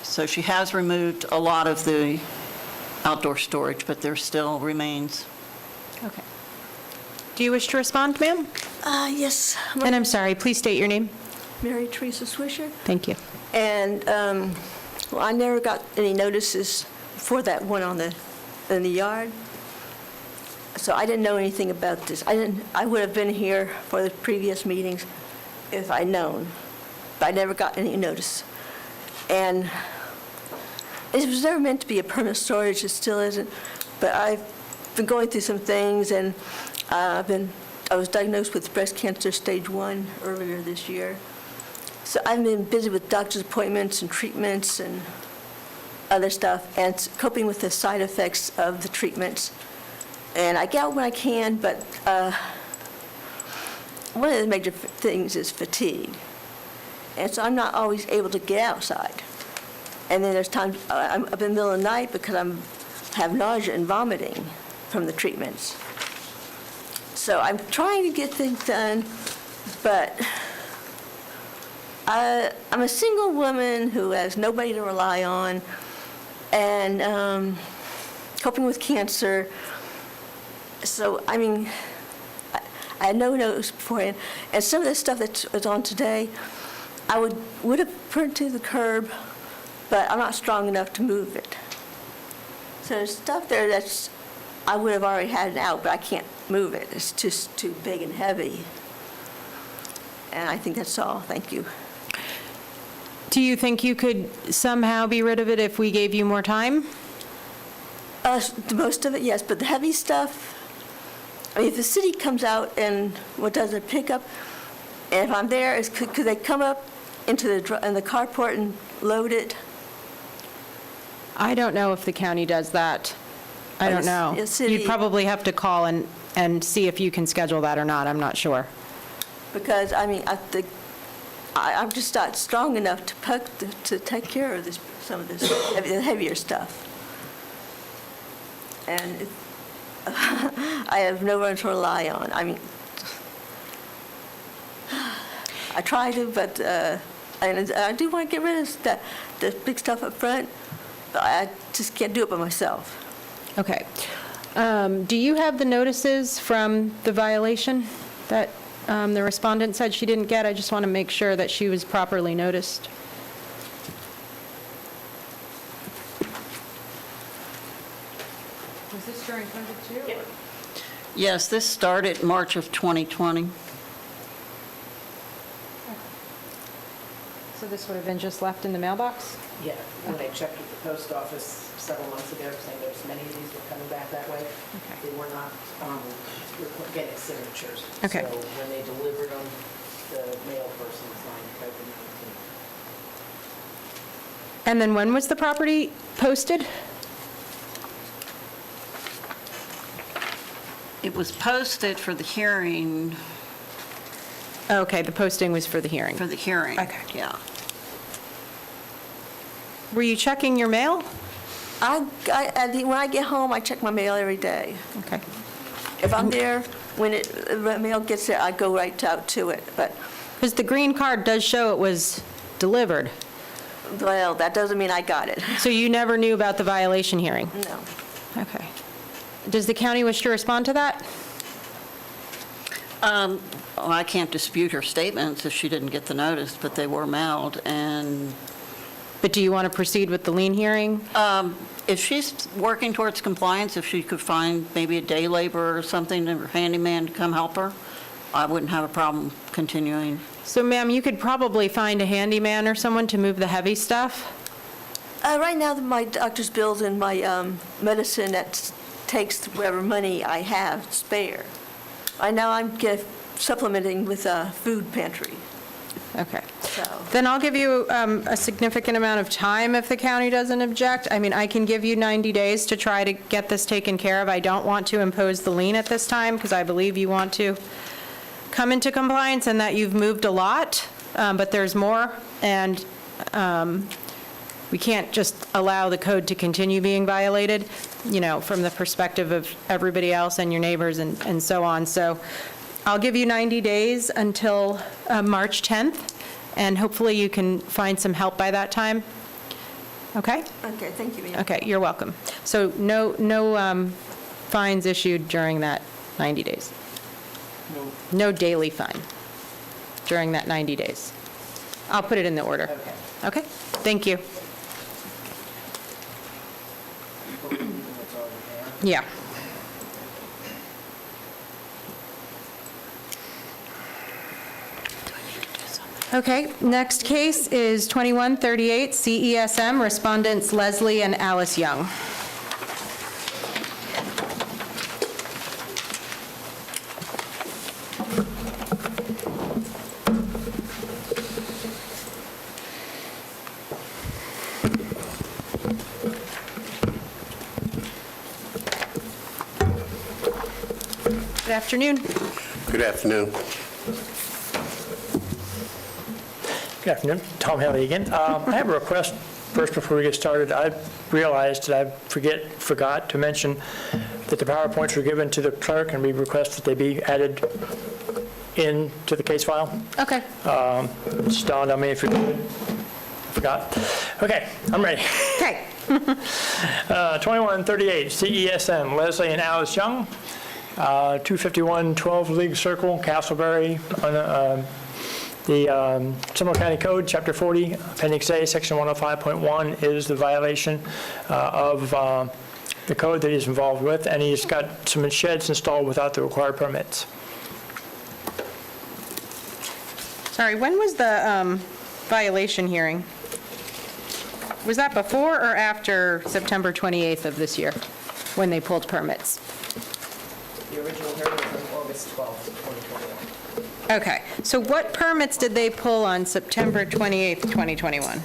So she has removed a lot of the outdoor storage, but there still remains. Okay. Do you wish to respond, ma'am? Yes, And I'm sorry, please state your name. Mary Teresa Swisher. Thank you. And, well, I never got any notices for that one in the yard. So I didn't know anything about this. I would have been here for the previous meetings if I'd known, but I never got any notice. And it was never meant to be a permanent storage, it still isn't, but I've been going through some things, and I was diagnosed with breast cancer stage 1 earlier this year. So I've been busy with doctor's appointments and treatments and other stuff, and coping with the side effects of the treatments. And I get out when I can, but one of the major things is fatigue. And so I'm not always able to get outside. And then there's times I'm up in the middle of the night because I have nausea and vomiting from the treatments. So I'm trying to get things done, but I'm a single woman who has nobody to rely on, and coping with cancer. So, I mean, I had no notice beforehand. And some of the stuff that was on today, I would have put it to the curb, but I'm not strong enough to move it. So there's stuff there that's, I would have already had it out, but I can't move it. It's just too big and heavy. And I think that's all. Thank you. Do you think you could somehow be rid of it if we gave you more time? Most of it, yes, but the heavy stuff, I mean, if the city comes out and does a pickup, and if I'm there, could they come up into the carport and load it? I don't know if the county does that. I don't know. The city- You'd probably have to call and see if you can schedule that or not. I'm not sure. Because, I mean, I'm just not strong enough to take care of some of this the heavier stuff. And I have no one to rely on. I mean, I try to, but and I do want to get rid of the big stuff up front, but I just can't do it by myself. Okay. Do you have the notices from the violation that the respondent said she didn't get? I just want to make sure that she was properly noticed. Was this during COVID too? Yep. Yes, this started March of 2020. So this would have been just left in the mailbox? Yeah, when I checked with the post office several months ago, saying there's many of these were coming back that way. Okay. They were not getting signatures. Okay. So when they delivered them, the mail person signed COVID-19. And then when was the property posted? It was posted for the hearing, Okay, the posting was for the hearing. for the hearing. Okay. Yeah. Were you checking your mail? When I get home, I check my mail every day. Okay. If I'm there, when the mail gets there, I go right out to it. But, Because the green card does show it was delivered. well, that doesn't mean I got it. So you never knew about the violation hearing? No. Okay. Does the county wish to respond to that? Well, I can't dispute her statements if she didn't get the notice, but they were mailed, and But do you want to proceed with the lien hearing? If she's working towards compliance, if she could find maybe a day laborer or something, or handyman to come help her, I wouldn't have a problem continuing. So ma'am, you could probably find a handyman or someone to move the heavy stuff? Right now, my doctor's bills and my medicine, that takes whatever money I have spare. Right now, I'm supplementing with a food pantry. Okay. So, Then I'll give you a significant amount of time if the county doesn't object. I mean, I can give you 90 days to try to get this taken care of. I don't want to impose the lien at this time because I believe you want to come into compliance and that you've moved a lot, but there's more. And we can't just allow the code to continue being violated, you know, from the perspective of everybody else and your neighbors and so on. So I'll give you 90 days until March 10th, and hopefully you can find some help by that time. Okay? okay, thank you, ma'am. Okay, you're welcome. So no fines issued during that 90 days? No daily fine during that 90 days? I'll put it in the order. Okay, thank you. Yeah. Okay, next case is 2138 CESM, respondents Leslie and Alice Young. Good afternoon. Good afternoon. Good afternoon, Tom Haley again. I have a request first before we get started. I realized that I forgot to mention that the PowerPoints were given to the clerk, and we request that they be added into the case file. Okay. It's dawned on me if you forgot. Okay, I'm ready. Okay. 2138 CESM, Leslie and Alice Young, 25112 League Circle, Castleberry, the Seminole County Code, Chapter 40, Appendix A, Section 105.1 is the violation of the code that he's involved with, and he's got some sheds installed without the required permits. Sorry, when was the violation hearing? Was that before or after September 28th of this year, when they pulled permits? The original hearing was on August 12th, 2021. Okay, so what permits did they pull on September 28th, 2021?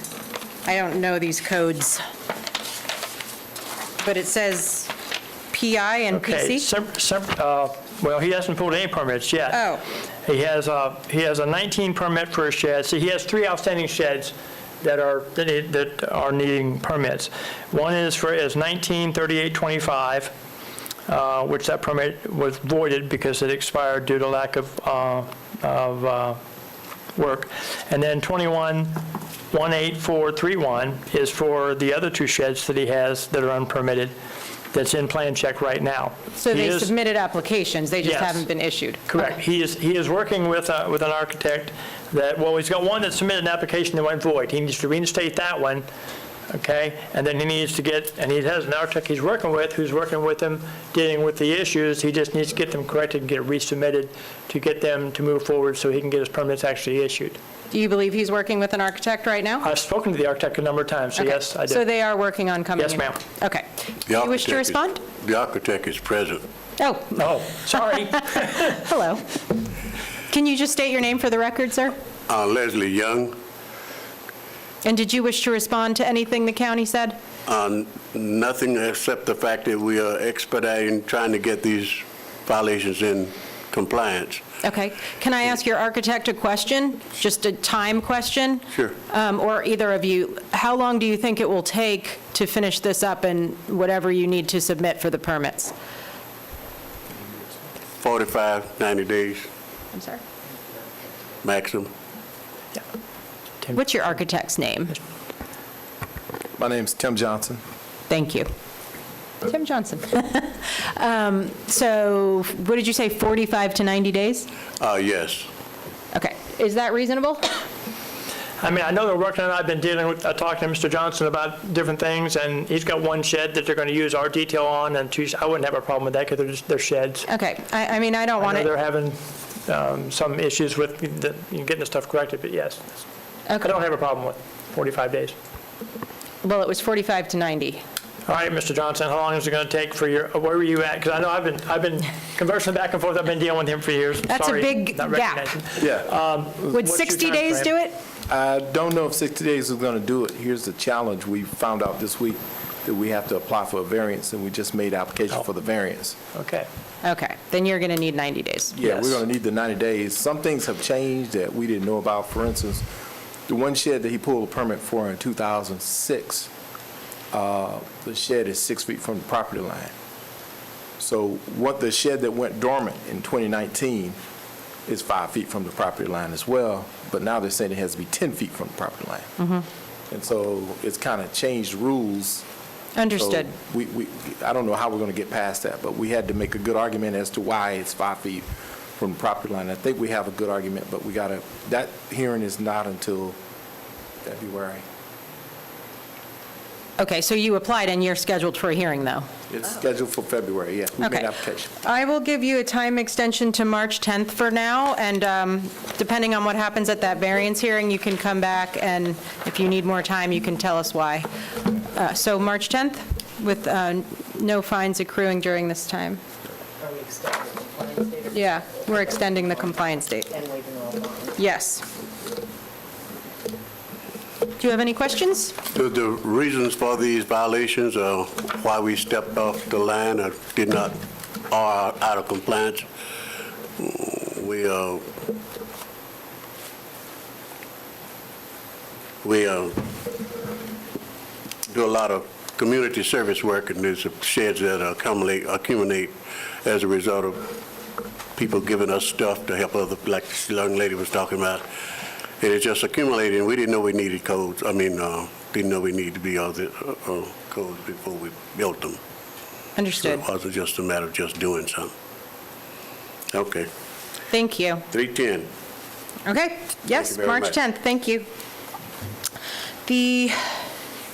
I don't know these codes, but it says PI and Okay, PC? well, he hasn't pulled any permits yet. Oh. He has a 19 permit for a shed. So he has 3 outstanding sheds that are needing permits. One is 193825, which that permit was voided because it expired due to lack of work. And then 21-18431 is for the other 2 sheds that he has that are unpermitted, that's in plan check right now. So they submitted applications, they just Yes. haven't been issued? Correct. He is working with an architect that, well, he's got one that submitted an application that went void. He needs to reinstate that one, okay? And then he needs to get, and he has an architect he's working with, who's working with him, dealing with the issues. He just needs to get them corrected and get resubmitted to get them to move forward so he can get his permits actually issued. Do you believe he's working with an architect right now? I've spoken to the architect a number of times, so Okay. yes, I did. So they are working on coming in? Yes, ma'am. Okay. Do you wish to respond? The architect is present. Oh, Oh, sorry. hello. Can you just state your name for the record, sir? Leslie Young, And did you wish to respond to anything the county said? nothing except the fact that we are expediting trying to get these violations in compliance. Okay. Can I ask your architect a question? Just a time question? Sure. Or either of you, how long do you think it will take to finish this up and whatever you need to submit for the permits? 45, 90 days I'm sorry? maximum. What's your architect's name? My name's Tim Johnson. Thank you. Tim Johnson. So what did you say, 45 to 90 days? Yes. Okay. Is that reasonable? I mean, I know they're working on it. I've been dealing with, talking to Mr. Johnson about different things, and he's got one shed that they're going to use our detail on, and two, I wouldn't have a problem with that because they're sheds. Okay, I mean, I don't I want know to... they're having some issues with getting the stuff corrected, but yes. I Okay. don't have a problem with 45 days. Well, it was 45 to 90. All right, Mr. Johnson, how long is it going to take for your, where were you at? Because I know I've been conversing back and forth, I've been dealing with him for years. That's a Sorry, big not gap. recognizing. Yeah. Would What's your 60 days timeframe? do it? I don't know if 60 days is going to do it. Here's the challenge. We found out this week that we have to apply for a variance, and we just made application for the variance. Okay. Okay, then you're going to need 90 days. Yeah, Yes. we're going to need the 90 days. Some things have changed that we didn't know about. For instance, the one shed that he pulled a permit for in 2006, the shed is 6 feet from the property line. So what the shed that went dormant in 2019 is 5 feet from the property line as well, but now they're saying it has to be 10 feet from the property line. And so it's kind of changed rules. Understood. So I don't know how we're going to get past that, but we had to make a good argument as to why it's 5 feet from the property line. I think we have a good argument, but that hearing is not until February. Okay, so you applied and you're scheduled for a hearing, though? It's scheduled for February, yes. We made Okay. an application. I will give you a time extension to March 10th for now, and depending on what happens at that variance hearing, you can come back, and if you need more time, you can tell us why. So March 10th, with no fines accruing during this time. Are we extending the compliance date? Yeah, we're extending the compliance date. And waiving all fines? Yes. Do you have any questions? The reasons for these violations, why we stepped off the line or did not, are out of compliance, we do a lot of community service work, and there's sheds that accumulate as a result of people giving us stuff to help other, like this young lady was talking about. And it's just accumulating. We didn't know we needed codes. Didn't know we needed to be all the codes before we built them. Understood. So it wasn't just a matter of just doing something. Okay, Thank you. 310. Okay, yes, Thank you very March much. 10th, thank you. The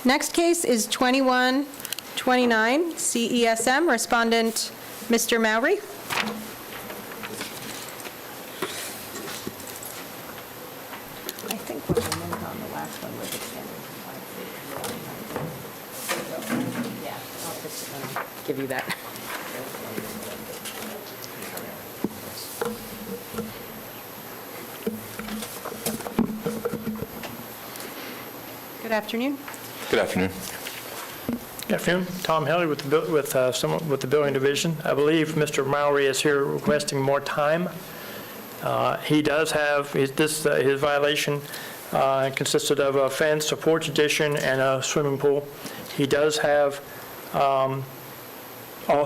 next case is 2129 CESM, respondent Mr. Mowry. I think what we meant on the last one was extended compliance. Yeah, I'll fix it and I'll give you that. Good afternoon. Good afternoon. Good afternoon. Tom Helly with the Building Division. I believe Mr. Mowry is here requesting more time. He does have, his violation consisted of a fence, a porch addition, and a swimming pool. He does have all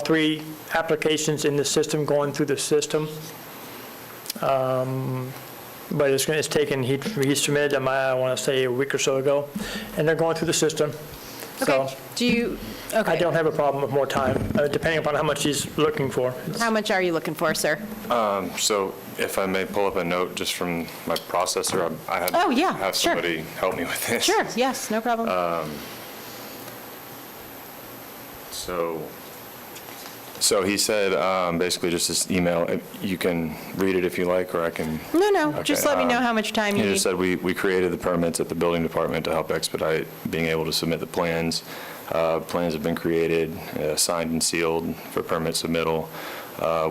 three applications in the system going through the system. But it's taken, he submitted them, I want to say, a week or so ago, and they're going through the system. So Okay, do you, okay. I don't have a problem with more time, depending upon how much he's looking for. How much are you looking for, sir? So if I may pull up a note just from my processor, I had Oh, yeah, have sure. somebody help me with this. Sure, yes, no problem. So he said, basically just this email, you can read it if you like, or I can. No, just Okay, let me know how much time you He need. just said, we created the permits at the building department to help expedite being able to submit the plans. Plans have been created, signed and sealed for permit submittal,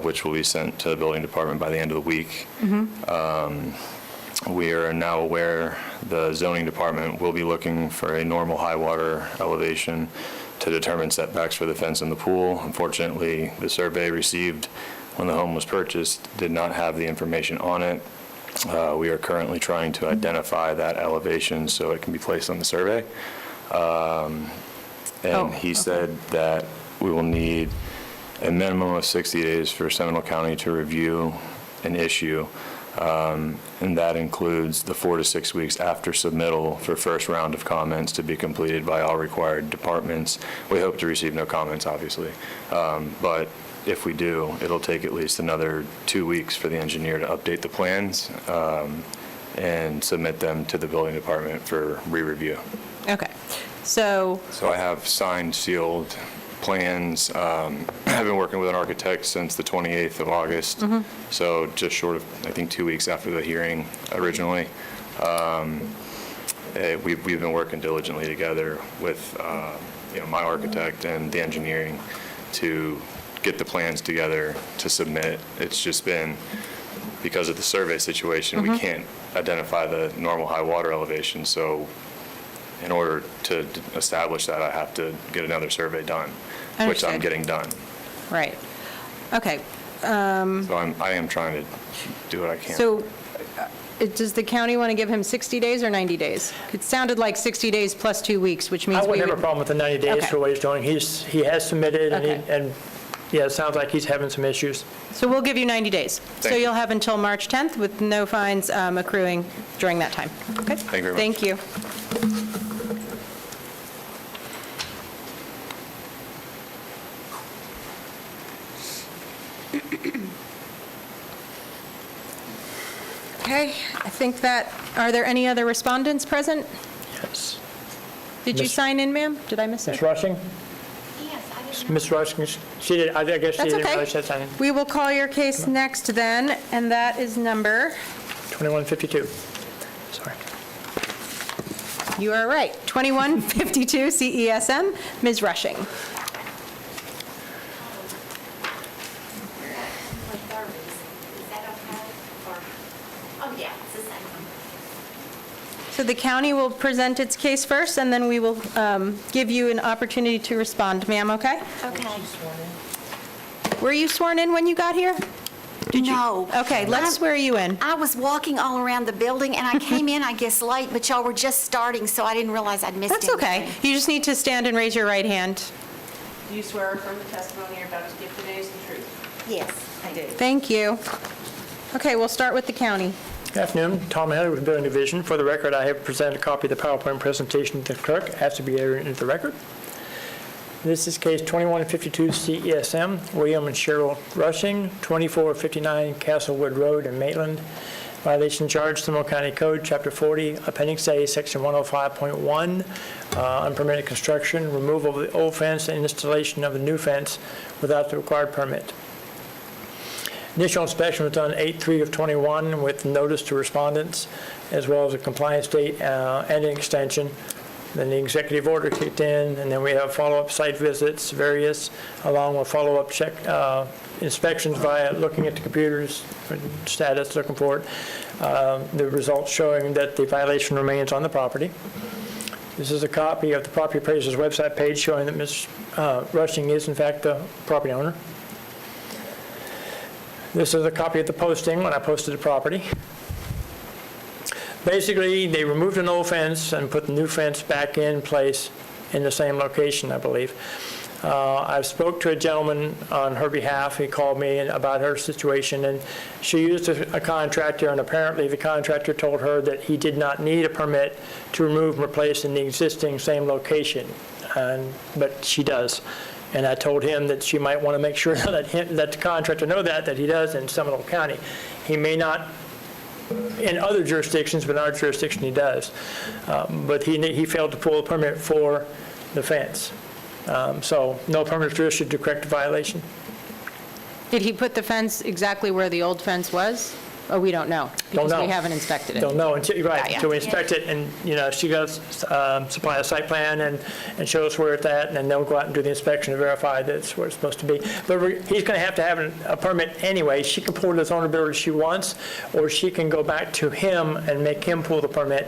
which will be sent to the building department by the end of the week. We are now aware the zoning department will be looking for a normal high water elevation to determine setbacks for the fence and the pool. Unfortunately, the survey received when the home was purchased did not have the information on it. We are currently trying to identify that elevation so it can be placed on the survey. And he said that we will need a minimum of 60 days for Seminole County to review an issue. And that includes the 4 to 6 weeks after submittal for first round of comments to be completed by all required departments. We hope to receive no comments, obviously. But if we do, it'll take at least another 2 weeks for the engineer to update the plans. and submit them to the building department for re-review. Okay. So, So I have signed, sealed plans. I've been working with an architect since the 28th of August, so just short of, I think, 2 weeks after the hearing originally. We've been working diligently together with my architect and the engineering to get the plans together to submit. It's just been, because of the survey situation, we can't identify the normal high water elevation, so in order to establish that, I have to get another survey done, which I'm Understood. getting done. right. Okay. So I am trying to do what I can. So does the county want to give him 60 days or 90 days? It sounded like 60 days plus 2 weeks, which means I we wouldn't would... have a problem with the 90 days Okay. for what he's doing. He has submitted, Okay. and yeah, it sounds like he's having some issues. So we'll give you 90 days. So Thank you. you'll have until March 10th with no fines accruing during that time. Okay? Thank you very much. Thank you. Okay, I think that, are there any other respondents present? Yes. Did you Miss- sign in, ma'am? Did I miss Ms. it? Rushing? Yes, I didn't know. Ms. Rushing, she did, I guess she That's didn't okay. realize she had signed in. We will call your case next then, and that is number, 2152. Sorry. you are right, 2152 CESM, Ms. Rushing. Is that okay? Or, oh, yeah, it's the same one. So the county will present its case first, and then we will give you an opportunity to respond, ma'am, okay? Okay. Were you sworn in when you got here? No. Okay, let's swear you in. I was walking all around the building, and I came in, I guess, late, but y'all were just starting, so I didn't realize I'd missed That's anything. okay. You just need to stand and raise your right hand. Do you swear affirm the testimony you're about to give today is the truth? Yes, I do. Thank you. Okay, we'll start with the county. Good afternoon, Tom Heather with Building Division. For the record, I have presented a copy of the PowerPoint presentation to the clerk, has to be entered into the record. This is case 2152 CESM, William and Cheryl Rushing, 2459 Castlewood Road in Maitland. Violation charge, Seminole County Code, Chapter 40, Appendix A, Section 105.1, unpermitted construction, removal of the old fence and installation of the new fence without the required permit. Initial inspection was done 8/3 of '21 with notice to respondents, as well as a compliance date and an extension. Then the executive order kicked in, and then we have follow-up site visits, various, along with follow-up check inspections via looking at the computers, status, looking for it. The results showing that the violation remains on the property. This is a copy of the property appraiser's website page showing that Ms. Rushing is in fact the property owner. This is a copy of the posting when I posted the property. Basically, they removed an old fence and put the new fence back in place in the same location, I believe. I spoke to a gentleman on her behalf. He called me about her situation, and she used a contractor, and apparently the contractor told her that he did not need a permit to remove and replace in the existing same location, but she does. And I told him that she might want to make sure that the contractor know that he does in Seminole County. He may not in other jurisdictions, but in our jurisdiction he does. But he failed to pull a permit for the fence. So no permit was issued to correct the violation. Did he put the fence exactly where the old fence was? Or we don't know? Don't know. Because we haven't inspected it. Don't know until, right, Yeah. until we inspect it, and, she goes, supply a site plan and show us where it's at, and then they'll go out and do the inspection and verify that it's where it's supposed to be. But he's going to have a permit anyway. She can pull it as owner-builder she wants, or she can go back to him and make him pull the permit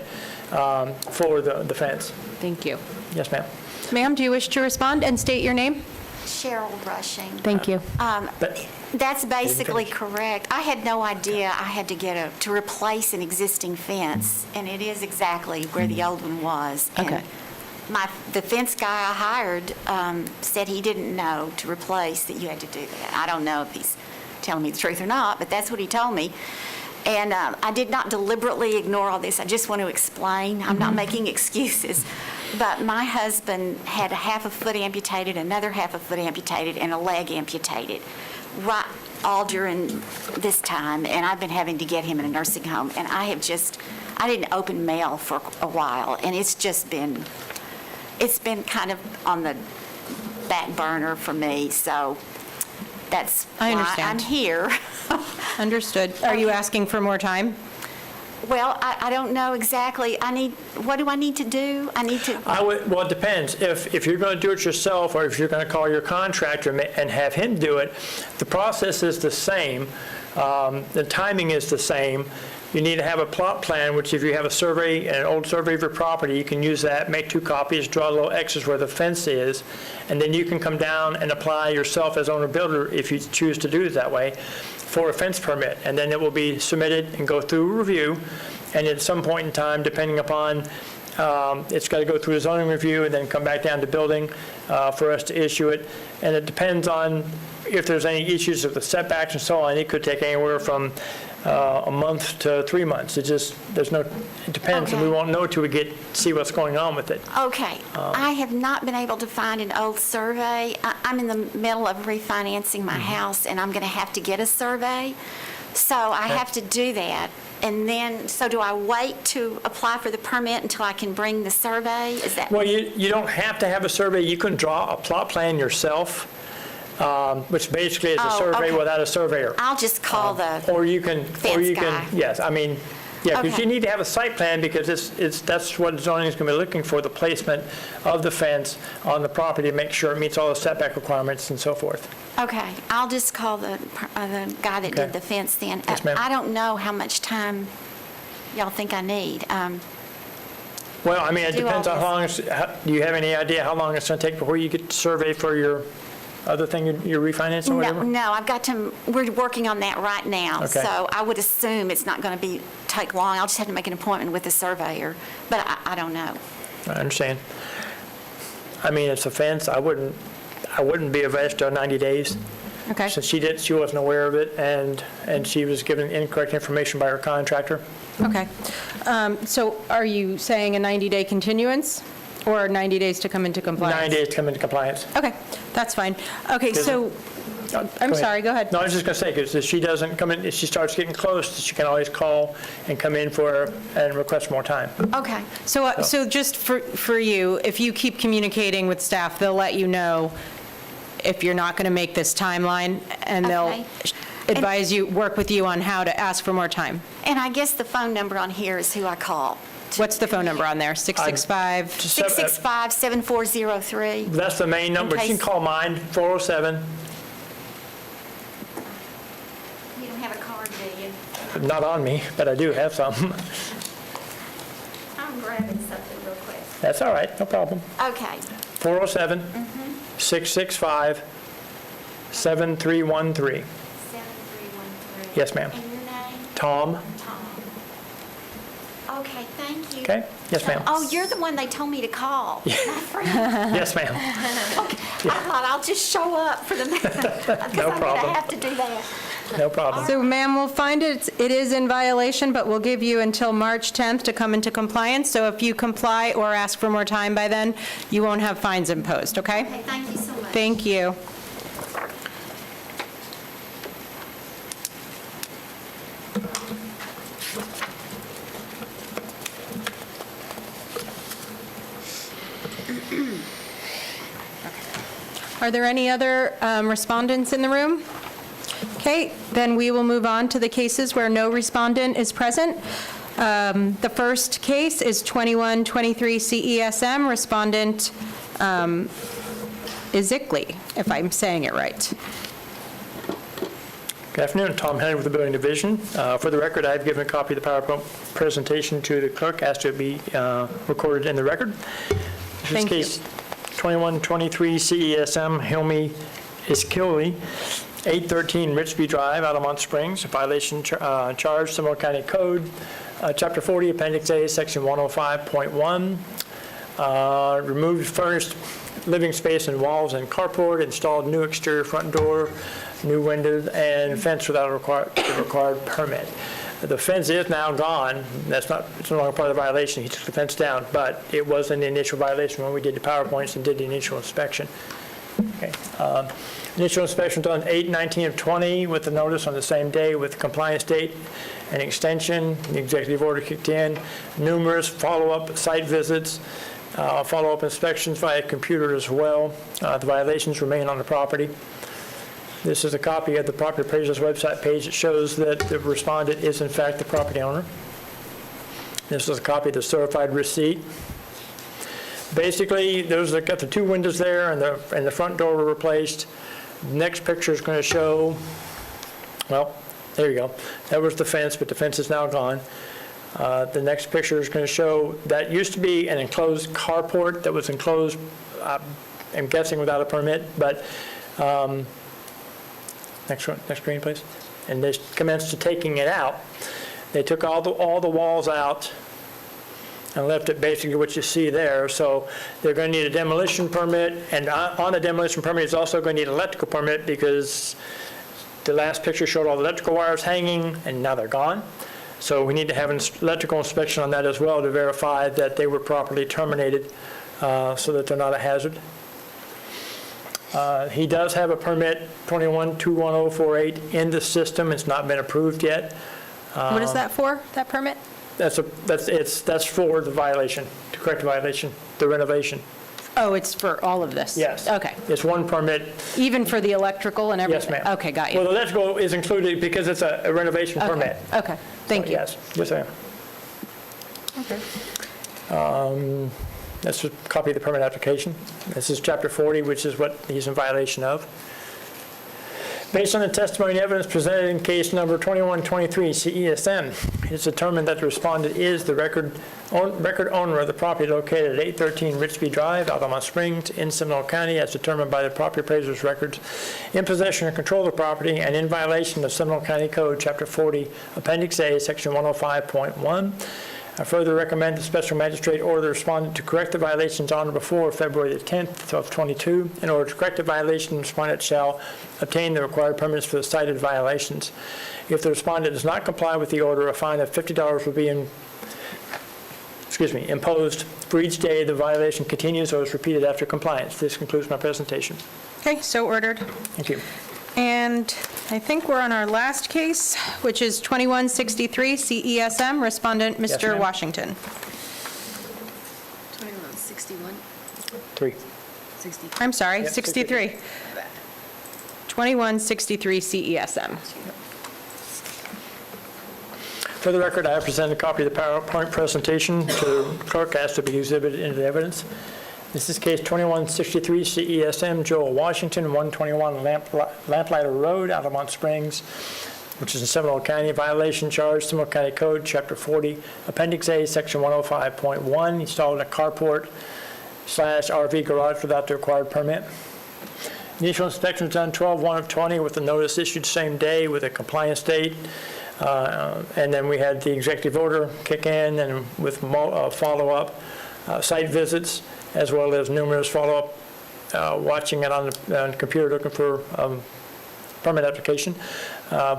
for the fence. Thank you. Yes, ma'am. Ma'am, do you wish to respond and state your name? Cheryl Rushing. Thank you. That's basically correct. I had no idea I had to replace an existing fence, and it is exactly where the old one was. Okay. And the fence guy I hired said he didn't know to replace, that you had to do that. I don't know if he's telling me the truth or not, but that's what he told me. And I did not deliberately ignore all this. I just want to explain. I'm not making excuses. But my husband had a half a foot amputated, another half a foot amputated, and a leg amputated. Right all during this time, and I've been having to get him in a nursing home, and I didn't open mail for a while, and it's been kind of on the back burner for me, so that's I why understand. I'm here. Understood. Are you asking for more time? Well, I don't know exactly. What do I need to do? Well, it depends. If you're going to do it yourself, or if you're going to call your contractor and have him do it, the process is the same. The timing is the same. You need to have a plot plan, which if you have a survey, an old survey of your property, you can use that, make 2 copies, draw little X's where the fence is, and then you can come down and apply yourself as owner builder, if you choose to do it that way, for a fence permit. And then it will be submitted and go through review, and at some point in time, depending upon, it's got to go through a zoning review and then come back down to building for us to issue it. And it depends on if there's any issues with the setbacks and so on. It could take anywhere from a month to 3 months. It depends, and we won't know till we see what's going on with it. Okay. I have not been able to find an old survey. I'm in the middle of refinancing my house, and I'm going to have to get a survey. So I have to do that. And then, so do I wait to apply for the permit until I can bring the survey? Is that? Well, you don't have to have a survey. You can draw a plot plan yourself, which basically is a survey without a surveyor. I'll just call the fence guy. Yes, I mean, yeah, because you need to have a site plan, because that's what zoning is going to be looking for, the placement of the fence on the property to make sure it meets all the setback requirements and so forth. Okay, I'll just call the guy that did the fence then. Yes, ma'am. I don't know how much time y'all think I need. Well, I mean, it depends on how long, do you have any idea how long it's going to take before you get the survey for your other thing, your refinancing or whatever? No, we're working on that right now. Okay. So I would assume it's not going to take long. I'll just have to make an appointment with the surveyor, but I don't know. I understand. I mean, it's a fence. I wouldn't be averse to 90 days. Okay. Since she wasn't aware of it, and she was given incorrect information by her contractor. Okay. So are you saying a 90-day continuance, or 90 days to come into compliance? 90 days to come into compliance. Okay, that's fine. Okay, so, I'm sorry, go ahead. No, I was just going to say, because if she doesn't come in, if she starts getting close, she can always call and come in and request more time. Okay. So just for you, if you keep communicating with staff, they'll let you know if you're not going to make this timeline, and they'll advise you, work with you on how to ask for more time. And I guess the phone number on here is who I call. What's the phone number on there? 665? 665-7403. That's the main number. You can call mine, 407. You don't have a card, do you? Not on me, but I do have some. I'm grabbing something real quick. That's all right, no problem. Okay. 407 665 7313. 7313. Yes, ma'am. And your name? Tom. Tom. Okay, thank you. Okay? Yes, ma'am. Oh, you're the one they told me to call. My friend. Yes, ma'am. Okay. I thought I'll just show up for the because No I'm going problem. to have to do that. No problem. So, ma'am, we'll find it is in violation, but we'll give you until March 10th to come into compliance. So if you comply or ask for more time by then, you won't have fines imposed, okay? Okay, thank you so much. Thank you. Are there any other respondents in the room? Okay, then we will move on to the cases where no respondent is present. The first case is 2123 CESM. Respondent is Zickley, if I'm saying it right. Good afternoon, Tom Henry with the Building Division. For the record, I've given a copy of the PowerPoint presentation to the clerk, asked to be recorded in the record. Thank you. This case, 2123 CESM, Hilmy Iskili, 813 Richby Drive, Altamont Springs, violation charge, Seminole County Code, Chapter 40, Appendix A, Section 105.1. Removed furnished living space and walls and carport, installed new exterior front door, new windows, and fence without a required permit. The fence is now gone. It's no longer part of the violation. He took the fence down, but it was an initial violation when we did the PowerPoints and did the initial inspection. Okay. Initial inspection done 8/19 of 20 with the notice on the same day with compliance date and extension. The executive order kicked in. Numerous follow-up site visits, follow-up inspections via computer as well. The violations remain on the property. This is a copy of the property appraiser's website page that shows that the respondent is in fact the property owner. This is a copy of the certified receipt. Basically, got the two windows there, and the front door were replaced. Next picture is going to show, well, there you go. That was the fence, but the fence is now gone. The next picture is going to show that used to be an enclosed carport that was enclosed, I'm guessing without a permit, but next screen, please. And they commenced to taking it out. They took all the walls out and left it basically what you see there. So they're going to need a demolition permit, and on a demolition permit, it's also going to need an electrical permit because the last picture showed all the electrical wires hanging, and now they're gone. So we need to have an electrical inspection on that as well to verify that they were properly terminated so that they're not a hazard. He does have a permit 21-21048 in the system. It's not been approved yet. What is that for, that permit? That's for the violation, to correct the violation, the renovation. Oh, it's for all of this? Yes. Okay. It's one permit. Even for the electrical and everything? Yes, ma'am. Okay, got Well, you. the electrical is included because it's a renovation permit. Okay, thank you. Yes, yes, ma'am. Okay. That's a copy of the permit application. This is Chapter 40, which is what he's in violation of. Based on the testimony and evidence presented in case number 2123 CESM, it is determined that the respondent is the record owner of the property located at 813 Richby Drive, Altamont Springs, in Seminole County, as determined by the property appraiser's records, in possession and control of the property, and in violation of Seminole County Code, Chapter 40, Appendix A, Section 105.1. I further recommend the special magistrate order the respondent to correct the violations on or before February the 10th of 22. In order to correct the violation, the respondent shall obtain the required permits for the cited violations. If the respondent does not comply with the order, a fine of $50 will be imposed for each day the violation continues or is repeated after compliance. This concludes my presentation. Okay, so ordered. Thank you. And I think we're on our last case, which is 2163 CESM, respondent Mr. ma'am. Washington. 2161? 3. 60. I'm sorry, Yep, 63. 2163 CESM. For the record, I have presented a copy of the PowerPoint presentation to the clerk as to be exhibited into the evidence. This is case 2163 CESM, Joel Washington, 121 Lamplighter Road, Altamont Springs, which is in Seminole County. Violation charge, Seminole County Code, Chapter 40, Appendix A, Section 105.1. Installed a carport/RV garage without the required permit. Initial inspection was done 12/1 of 20 with the notice issued same day with a compliance date. And then we had the executive order kick in and with follow-up site visits, as well as numerous follow-up, watching it on the computer looking for permit application.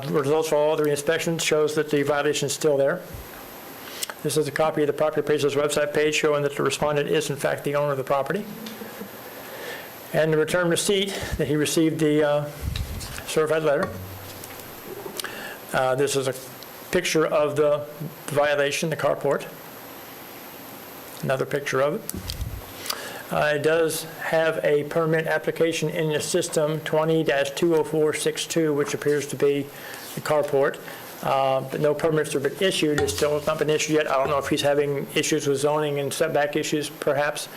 Results for all the inspections shows that the violation is still there. This is a copy of the property appraiser's website page showing that the respondent is in fact the owner of the property. And the return receipt that he received the certified letter. This is a picture of the violation, the carport. Another picture of it. It does have a permit application in the system, 20-20462, which appears to be the carport. But no permits have been issued. It still has not been issued yet. I don't know if he's having issues with zoning and setback issues, perhaps.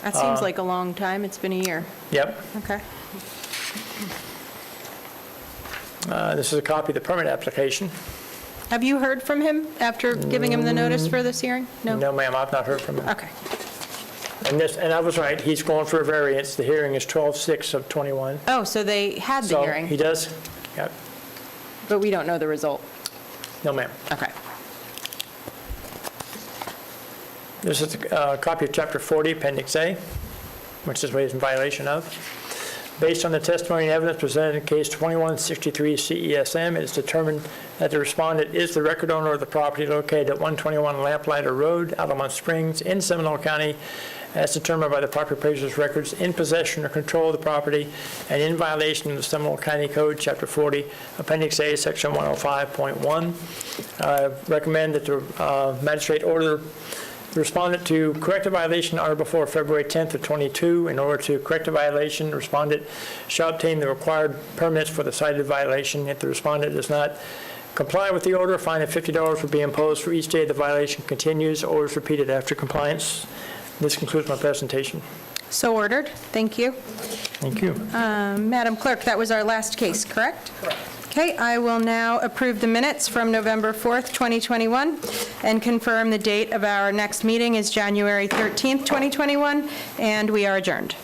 That seems like a long time. It's been a year. Yep. Okay. This is a copy of the permit application. Have you heard from him after giving him the notice for this hearing? No? No, ma'am, I've not heard from him. Okay. And I was right, he's going for a variance. The hearing is 12/6 of 21. Oh, so they had the So hearing, he does, yep. but we don't know the result. No, ma'am. Okay. This is a copy of Chapter 40, Appendix A, which is what he's in violation of. Based on the testimony and evidence presented in case 2163 CESM, it is determined that the respondent is the record owner of the property located at 121 Lamplighter Road, Altamont Springs, in Seminole County, as determined by the property appraiser's records in possession or control of the property and in violation of the Seminole County Code, Chapter 40, Appendix A, Section 105.1. I recommend that the magistrate order the respondent to correct a violation on or before February 10th of 22. In order to correct a violation, the respondent shall obtain the required permits for the cited violation. If the respondent does not comply with the order, a fine of $50 will be imposed for each day the violation continues or is repeated after compliance. This concludes my presentation. So ordered. Thank you. Thank you. Madam Clerk, that was our last case, correct? Correct. Okay, I will now approve the minutes from November 4th, 2021, and confirm the date of our next meeting is January 13th, 2021, and we are adjourned.